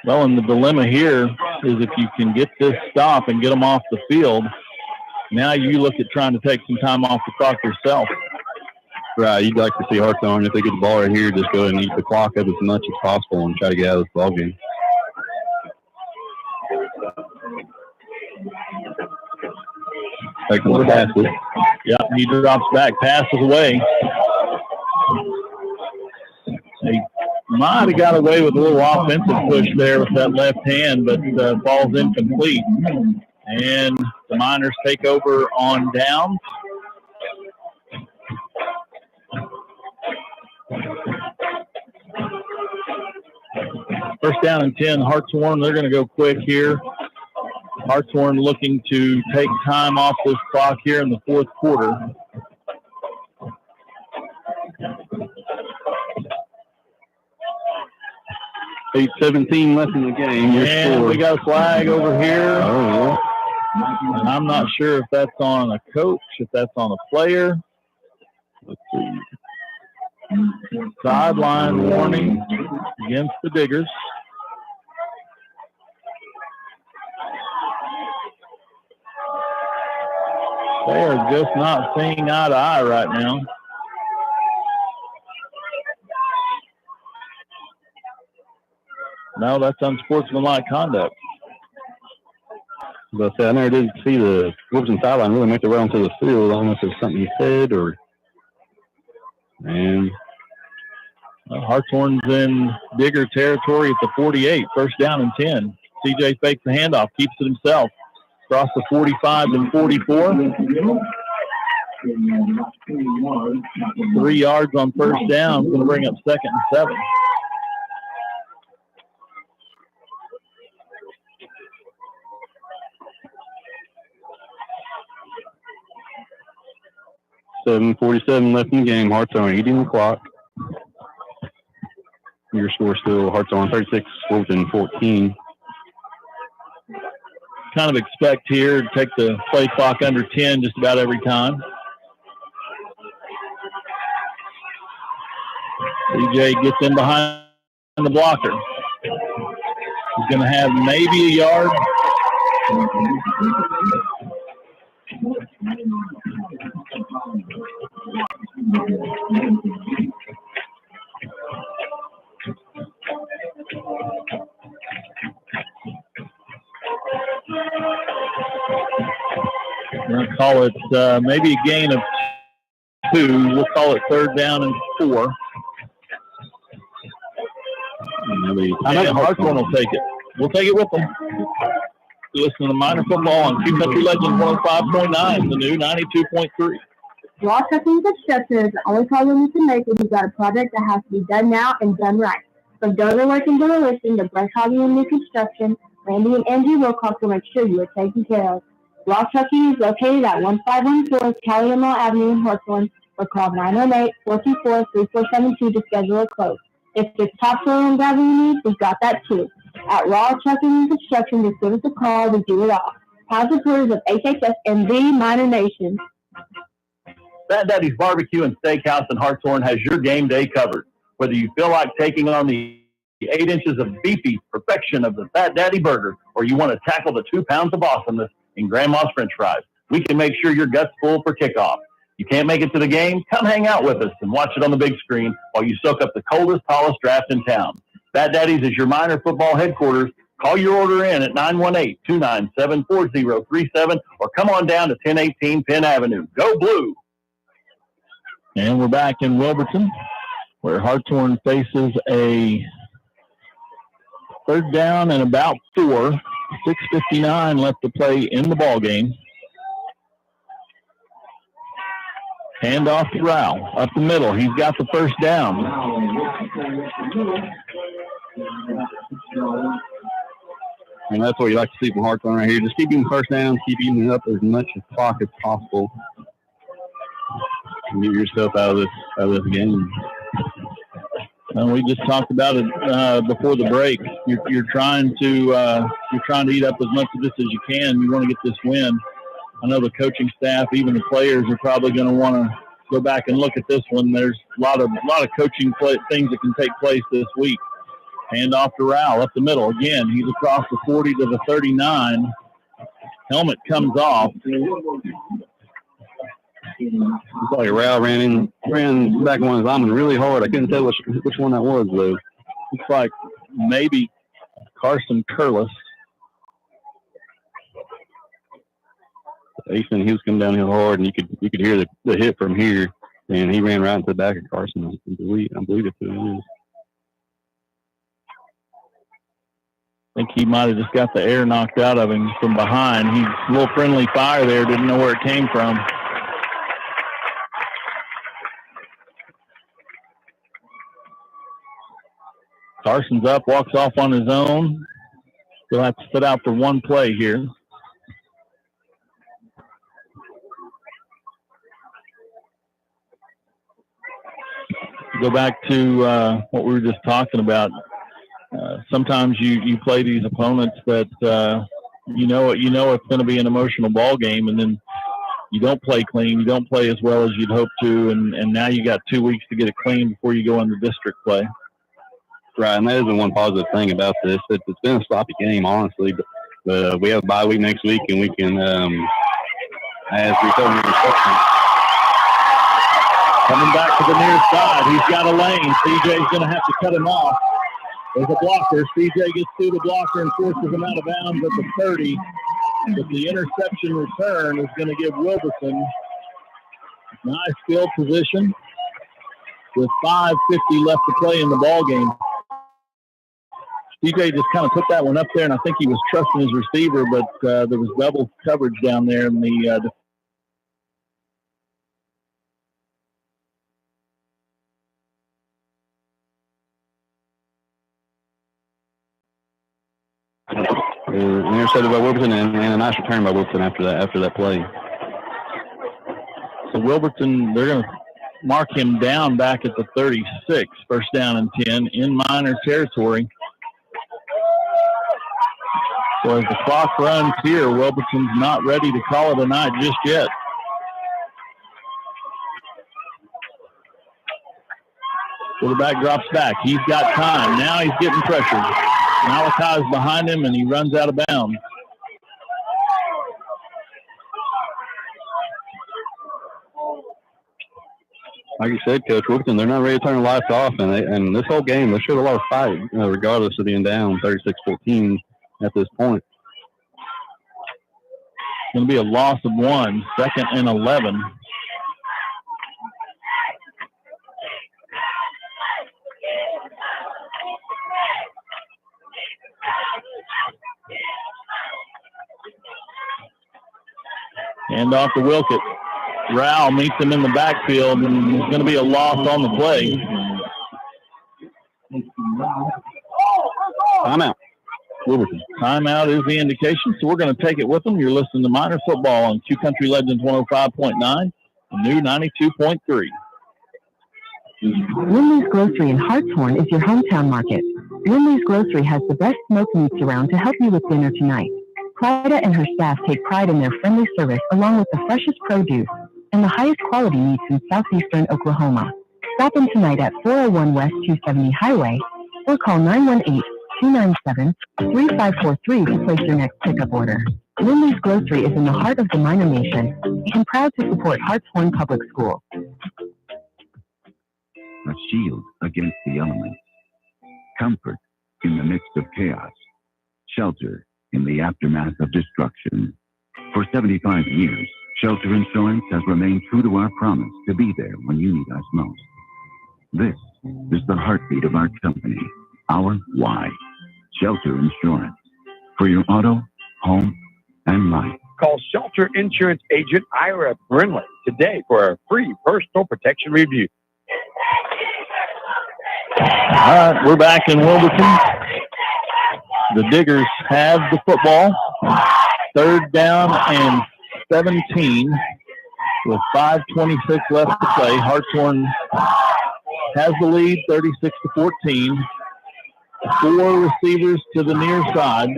Well, and the dilemma here is if you can get this stop and get them off the field, now you look at trying to take some time off the clock yourself. Right, you'd like to see Hartshorne, if they get the ball right here, just go ahead and eat the clock up as much as possible and try to get out of this ball game. Passes. Yeah, he drops back, passes away. They Might have got away with a little offensive push there with that left hand, but ball's incomplete. And the Miners take over on downs. First down and 10, Hartshorne. They're going to go quick here. Hartshorne looking to take time off this clock here in the fourth quarter. Eight 17 left in the game. And we got a flag over here. Oh, yeah. And I'm not sure if that's on a coach, if that's on a player. Let's see. Sideline warning against the Diggers. They are just not seeing eye to eye right now. No, that's unsportsmanlike conduct. But I never did see the Wolverton sideline really make the run to the field. I don't know if it's something he said or. And Hartshorne's in Digger territory at the 48. First down and 10. CJ fakes the handoff, keeps it himself. Across the 45 and 44. 3 yards on first down. Going to bring up 2nd and 7. .47 left in the game. Hartshorne eating the clock. Your score still Hartshorne 36, Wolverton 14. Kind of expect here to take the play clock under 10 just about every time. CJ gets in behind the blocker. He's going to have maybe a yard. We're going to call it maybe a gain of 2. We'll call it 3rd down and 4. And Hartshorne will take it. We'll take it with them. Listen to Miner Football on Two Country Legends 105.9, the new 92.3. Wall checking construction is the only call you need to make when you've got a project that has to be done now and done right. From donor work and demolition to brush hogging and new construction, Randy and Angie Wilcox will make sure you are taken care of. Wall Trucking is located at 1514 Caliamo Avenue in Hartshorne, or call 908-424-3472 to schedule a quote. If it's topsoil and gravel you need, we've got that too. At Raw Trucking and Construction, just give us a call. We do it all. Proud supporters of HHS and the Miner Nation. Fat Daddy's Barbecue and Steakhouse in Hartshorne has your game day covered. Whether you feel like taking on the 8 inches of beefy perfection of the Fat Daddy burger, or you want to tackle the 2 pounds of awesomeness in Grandma's French fries, we can make sure your gut's full for kickoff. You can't make it to the game? Come hang out with us and watch it on the big screen while you soak up the coldest, tallest draft in town. Fat Daddy's is your Miner Football headquarters. Call your order in at 918-297-4037 or come on down to 1018 Penn Avenue. Go Blue! And we're back in Wilburton, where Hartshorne faces a 3rd down and about 4. 6:59 left to play in the ball game. Hand off to Rao, up the middle. He's got the first down. And that's what you like to see from Hartshorne right here. Just keep him first down, keep him up as much as clock as possible. And get yourself out of this game. And we just talked about it before the break. You're trying to eat up as much of this as you can. You want to get this win. I know the coaching staff, even the players, are probably going to want to go back and look at this one. There's a lot of coaching things that can take place this week. Hand off to Rao up the middle again. He's across the 40 to the 39. Helmet comes off. Looks like Rao ran back on his lineman really hard. I couldn't tell which one that was, though. Looks like maybe Carson Curlis. Easton, he was coming downhill hard, and you could hear the hit from here, and he ran right into the back of Carson. I believe that's who it is. think he might have just got the air knocked out of him from behind. He's a little friendly fire there, didn't know where it came from. Carson's up, walks off on his own. He'll have to sit out for one play here. Go back to what we were just talking about. Sometimes you play these opponents that you know it's going to be an emotional ball game, and then you don't play clean. You don't play as well as you'd hope to, and now you got 2 weeks to get it clean before you go into district play. Right, and that is the one positive thing about this. It's been a sloppy game, honestly, but we have a bye week next week, and we can, as we told you, coming back to the near side. He's got a lane. CJ's going to have to cut him off. There's a blocker. CJ gets through the blocker and forces him out of bounds at the 30. But the interception return is going to give Wilberton nice field position with 5:50 left to play in the ball game. CJ just kind of put that one up there, and I think he was trusting his receiver, but there was double coverage down there in the intercepted by Wilberton and a nice return by Wilberton after that play. So Wilberton, they're going to mark him down back at the 36, first down and 10 in Minor territory. So as the clock runs here, Wilberton's not ready to call it a night just yet. Quarterback drops back. He's got time. Now he's getting pressured. Malachi's behind him, and he runs out of bounds. Like you said, Coach Wilberton, they're not ready to turn the lights off, and this whole game, they showed a lot of fight, regardless of being down 36-14 at this point. It's going to be a loss of 1, 2nd and 11. Hand off to Wilkett. Rao meets him in the backfield, and there's going to be a loss on the play. Timeout. Wilberton. Timeout is the indication, so we're going to take it with them. You're listening to Minor Football on Q Country Legends 105.9, the new 92.3. Lindley's Grocery in Hartshorne is your hometown market. Lindley's Grocery has the best smoked meats around to help you with dinner tonight. Clyda and her staff take pride in their friendly service along with the freshest produce and the highest quality meats in southeastern Oklahoma. Stop in tonight at 401 West 270 Highway or call 918-297-3543 to place your next pickup order. Lindley's Grocery is in the heart of the Minor Nation and proud to support Hartshorne Public Schools. A shield against the elements. Comfort in the midst of chaos. Shelter in the aftermath of destruction. For 75 years, Shelter Insurance has remained true to our promise to be there when you need us most. This is the heartbeat of our company, our why. Shelter Insurance. For your auto, home, and life. Call Shelter Insurance Agent Ira Brindley today for a free personal protection review. All right, we're back in Wilberton. The Diggers have the football. 3rd down and 17 with 5:26 left to play. Hartshorne has the lead, 36-14. 4 receivers to the near side.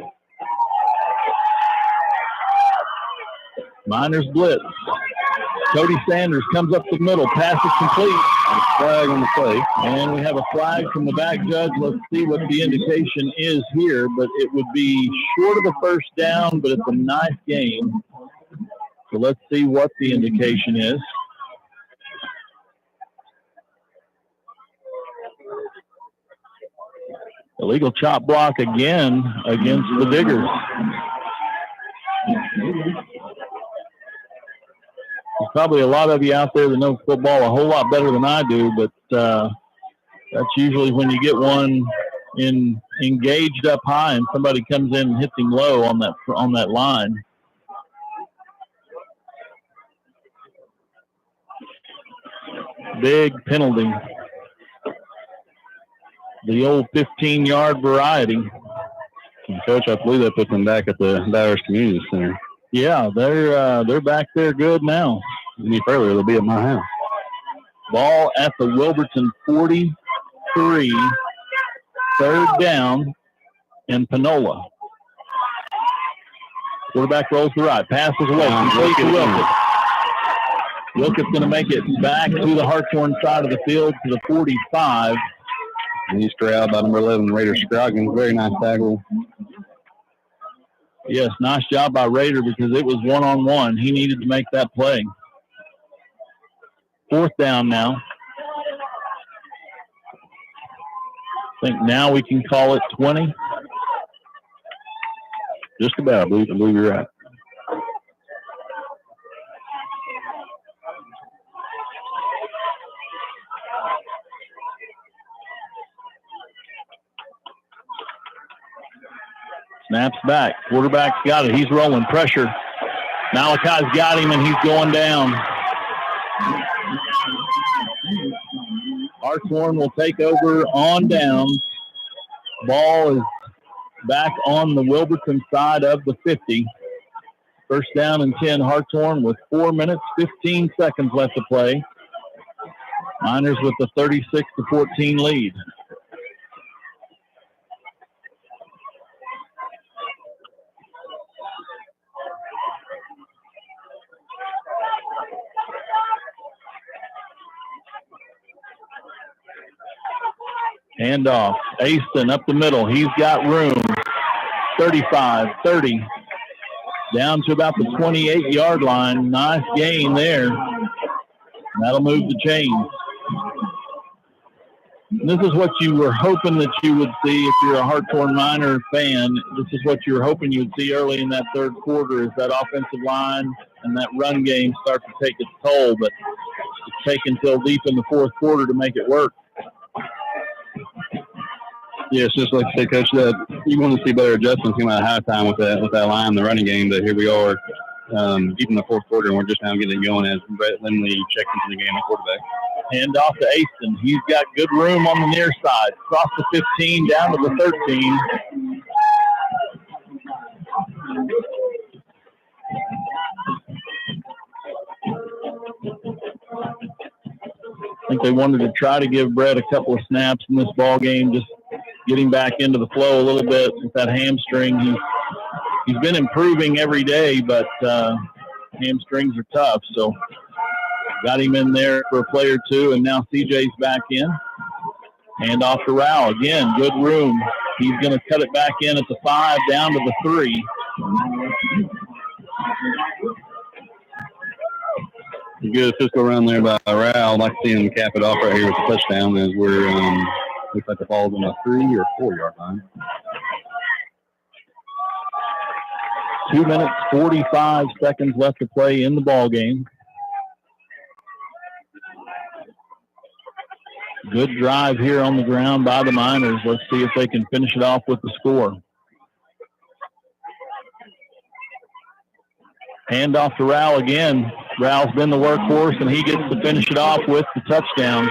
Miners blitz. Cody Sanders comes up the middle. Pass is complete. Flag on the play. And we have a flag from the back judge. Let's see what the indication is here. But it would be short of a first down, but it's a nice game. So let's see what the indication is. Illegal chop block again against the Diggers. There's probably a lot of you out there that know football a whole lot better than I do, but that's usually when you get one engaged up high, and somebody comes in and hits him low on that line. Big penalty. The old 15-yard variety. Coach, I believe they put them back at the Bowers Community Center. Yeah, they're back there good now. Any further, they'll be at my house. Ball at the Wilburton 43. Third down and Panola. Quarterback rolls to the right. Passes away. Complete to Wilkett. Wilkett's going to make it back to the Hartshorne side of the field to the 45. And he's corralled by number 11, Raider Scroggins. Very nice tackle. Yes, nice job by Raider because it was one-on-one. He needed to make that play. Fourth down now. I think now we can call it 20. Just about. I believe you're right. Snaps back. Quarterback's got it. He's rolling. Pressure. Malachi's got him, and he's going down. Hartshorne will take over on down. Ball is back on the Wilburton side of the 50. First down and 10, Hartshorne with 4 minutes, 15 seconds left to play. Miners with the 36-14 lead. Handoff. Aston up the middle. He's got room. 35, 30. Down to about the 28-yard line. Nice gain there. That'll move the chains. And this is what you were hoping that you would see if you're a Hartshorne Miner fan. This is what you were hoping you would see early in that third quarter is that offensive line and that run game start to take its toll. But it's taken until deep in the fourth quarter to make it work. Yes, just like I said, Coach, that you want to see better adjustments come out of halftime with that line, the running game. But here we are, deep in the fourth quarter, and we're just now getting it going as Brett Lindley checks into the game at quarterback. Hand off to Aston. He's got good room on the near side. Across the 15, down to the 13. I think they wanted to try to give Brett a couple of snaps in this ball game, just getting back into the flow a little bit with that hamstring. He's been improving every day, but hamstrings are tough. So got him in there for a play or two, and now CJ's back in. Hand off to Rao. Again, good room. He's going to cut it back in at the 5, down to the 3. Good physical run there by Rao. I'd like to see him cap it off right here with the touchdown as we're looks like the ball's on a 3 or 4 yard line. 2 minutes, 45 seconds left to play in the ball game. Good drive here on the ground by the Miners. Let's see if they can finish it off with the score. Hand off to Rao again. Rao's been the workhorse, and he gets to finish it off with the touchdown.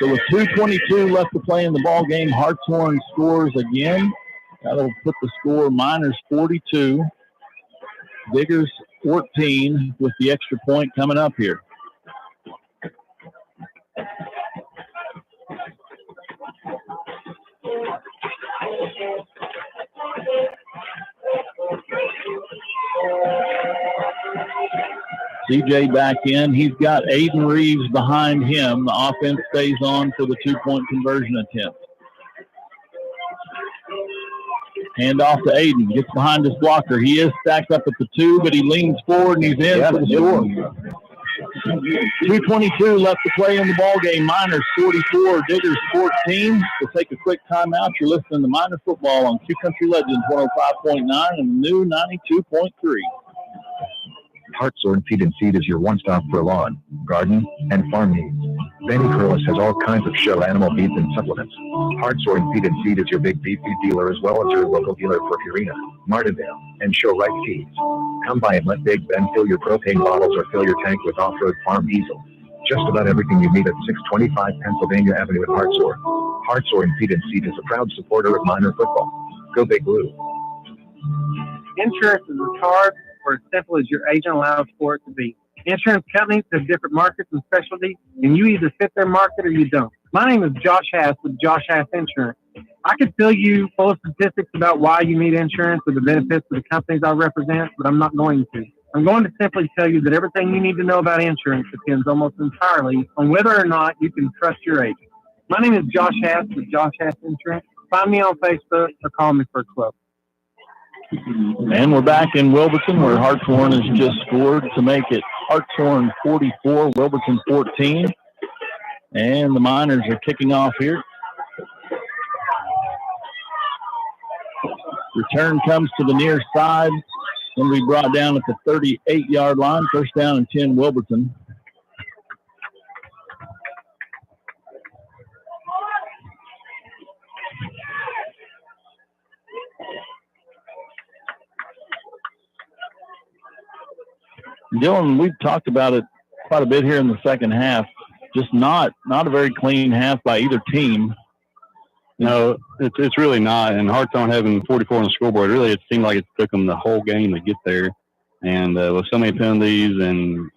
So with 2:22 left to play in the ball game, Hartshorne scores again. That'll put the score Miners 42, Diggers 14 with the extra point coming up here. CJ back in. He's got Aiden Reeves behind him. The offense stays on for the 2-point conversion attempt. Hand off to Aiden. Gets behind his blocker. He is stacked up at the 2, but he leans forward and he's in for the score. 2:22 left to play in the ball game. Miners 44, Diggers 14. We'll take a quick timeout. You're listening to Miner Football on Q Country Legends 105.9 and the new 92.3. Hartshorne Feed and Seed is your one-stop for lawn, garden, and farm needs. Benny Curlis has all kinds of show animal feeds and supplements. Hartshorne Feed and Seed is your big beef feed dealer as well as your local dealer for Purina, Martindale, and Show Right Feeds. Come by and let Big Ben fill your propane bottles or fill your tank with off-road farm diesel. Just about everything you need at 625 Pennsylvania Avenue in Hartshorne. Hartshorne Feed and Seed is a proud supporter of minor football. Go Big Blue. Insurance is as hard or as simple as your agent allows for it to be. Insurance companies have different markets and specialties, and you either fit their market or you don't. My name is Josh Hass with Josh Hass Insurance. I could fill you full of statistics about why you need insurance or the benefits of the companies I represent, but I'm not going to. I'm going to simply tell you that everything you need to know about insurance depends almost entirely on whether or not you can trust your agent. My name is Josh Hass with Josh Hass Insurance. Find me on Facebook or call me for a quote. And we're back in Wilburton where Hartshorne has just scored to make it Hartshorne 44, Wilburton 14. And the Miners are kicking off here. Return comes to the near side. Going to be brought down at the 38-yard line. First down and 10, Wilburton. Dylan, we've talked about it quite a bit here in the second half. Just not a very clean half by either team. No, it's really not. And Hartshorne having 44 on the scoreboard, really, it seemed like it took them the whole game to get there. And with so many penalties and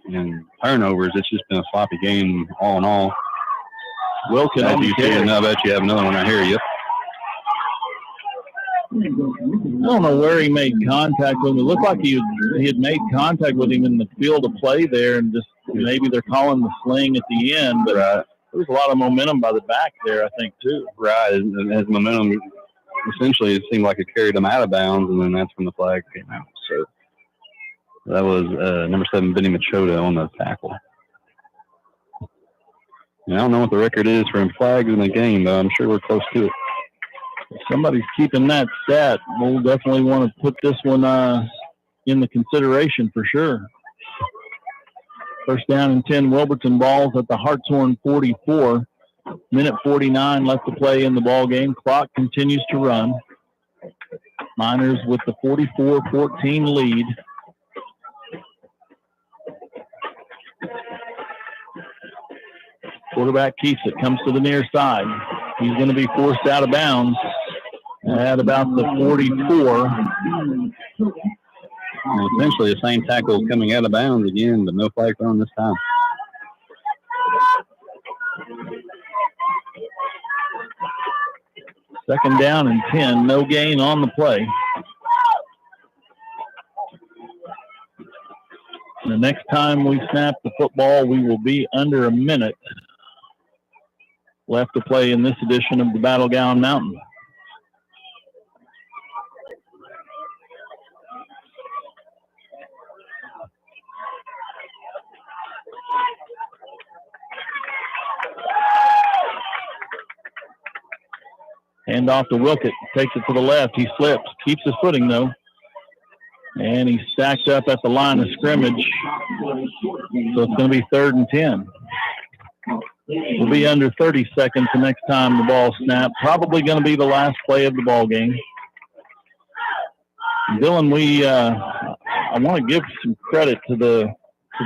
turnovers, it's just been a sloppy game all in all. Wilkin, as you see, and I bet you have another one right here. Yep. I don't know where he made contact with him. It looked like he had made contact with him in the field of play there, and just maybe they're calling the sling at the end. But there was a lot of momentum by the back there, I think, too. Right, and his momentum, essentially, it seemed like it carried him out of bounds, and then that's when the flag came out. So that was number 7, Benny Machota, on the tackle. And I don't know what the record is for flags in the game, but I'm sure we're close to it. If somebody's keeping that stat, we'll definitely want to put this one in the consideration for sure. First down and 10, Wilburton balls at the Hartshorne 44. Minute 49 left to play in the ball game. Clock continues to run. Miners with the 44-14 lead. Quarterback keeps it, comes to the near side. He's going to be forced out of bounds at about the 44. And essentially the same tackle coming out of bounds again, but no flag thrown this time. Second down and 10, no gain on the play. The next time we snap the football, we will be under a minute left to play in this edition of the Battle Gown Mountain. Hand off to Wilkett, takes it to the left. He slips, keeps his footing though. And he's stacked up at the line of scrimmage. So it's going to be 3rd and 10. We'll be under 30 seconds the next time the ball snapped. Probably going to be the last play of the ball game. Dylan, I want to give some credit to the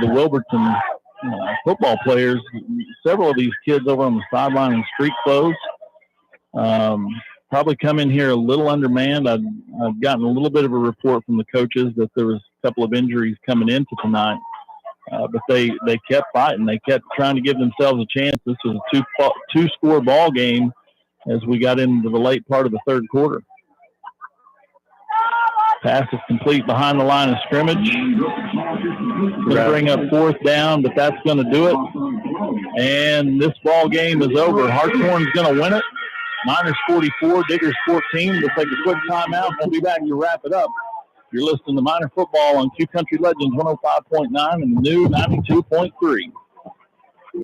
Wilburton football players. Several of these kids over on the sideline in street clothes probably come in here a little undermanned. I've gotten a little bit of a report from the coaches that there was a couple of injuries coming into tonight. But they kept fighting. They kept trying to give themselves a chance. This was a two-score ball game as we got into the late part of the third quarter. Pass is complete behind the line of scrimmage. Going to bring up 4th down, but that's going to do it. And this ball game is over. Hartshorne's going to win it. Miners 44, Diggers 14. We'll take a quick timeout. We'll be back to wrap it up. You're listening to Miner Football on Q Country Legends 105.9 and the new 92.3.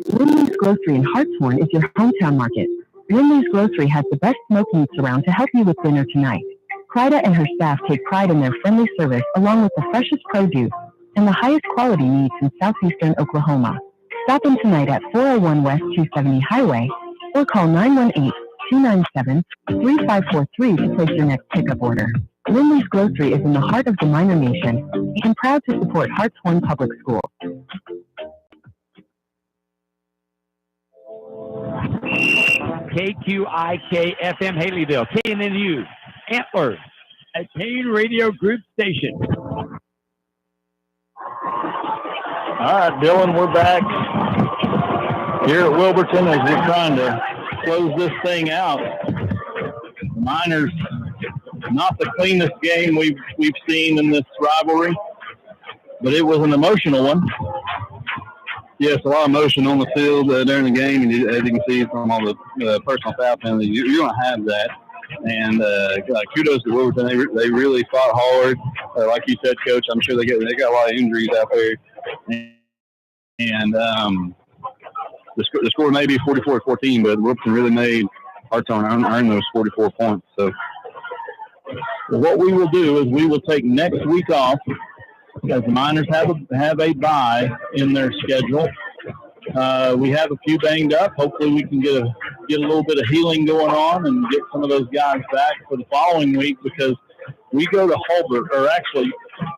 Lindley's Grocery in Hartshorne is your hometown market. Lindley's Grocery has the best smoked meats around to help you with dinner tonight. Clyda and her staff take pride in their friendly service along with the freshest produce and the highest quality meats in southeastern Oklahoma. Stop in tonight at 401 West 270 Highway or call 918-297-3543 to place your next pickup order. Lindley's Grocery is in the heart of the Miner Nation and proud to support Hartshorne Public Schools. KQIK-FM Haleyville, KNNU, Antlers at Payne Radio Group Station. All right, Dylan, we're back here at Wilburton as we're trying to close this thing out. The Miners, not the cleanest game we've seen in this rivalry, but it was an emotional one. Yes, a lot of emotion on the field during the game, and as you can see from all the personal foul penalties, you're going to have that. And kudos to Wilburton. They really fought hard. Like you said, Coach, I'm sure they got a lot of injuries out there. And the score may be 44-14, but Wilburton really made Hartshorne earn those 44 points. So what we will do is we will take next week off, as the Miners have a bye in their schedule. We have a few banged up. Hopefully we can get a little bit of healing going on and get some of those guys back for the following week, because we go to Hulbert, or actually, I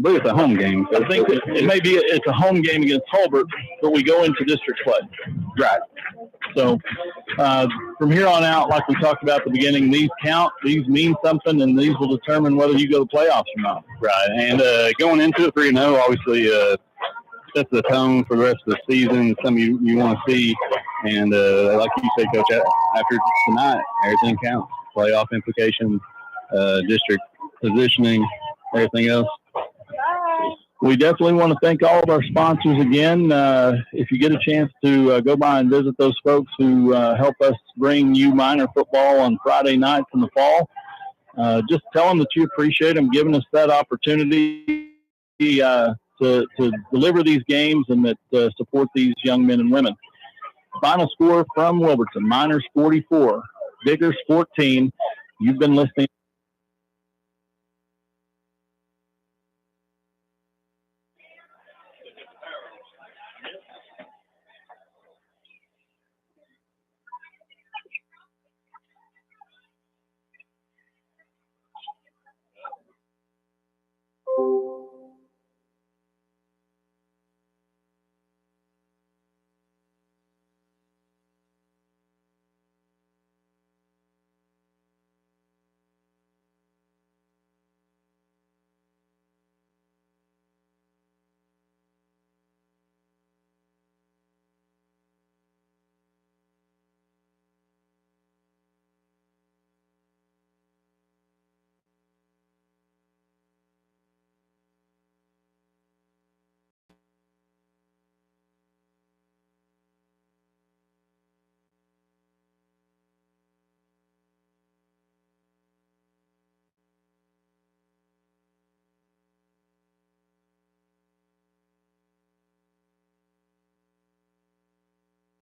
believe it's a home game. I think it's a home game against Hulbert, but we go into district play. Right. So from here on out, like we talked about at the beginning, these count, these mean something, and these will determine whether you go to playoffs or not. Right. And going into it 3-0, obviously sets the tone for the rest of the season, something you want to see. And like you said, Coach, after tonight, everything counts. Playoff implications, district positioning, everything else. We definitely want to thank all of our sponsors again. If you get a chance to go by and visit those folks who help us bring you Miner football on Friday nights in the fall, just tell them that you appreciate them giving us that opportunity to deliver these games and that support these young men and women. Final score from Wilburton: Miners 44, Diggers 14. You've been listening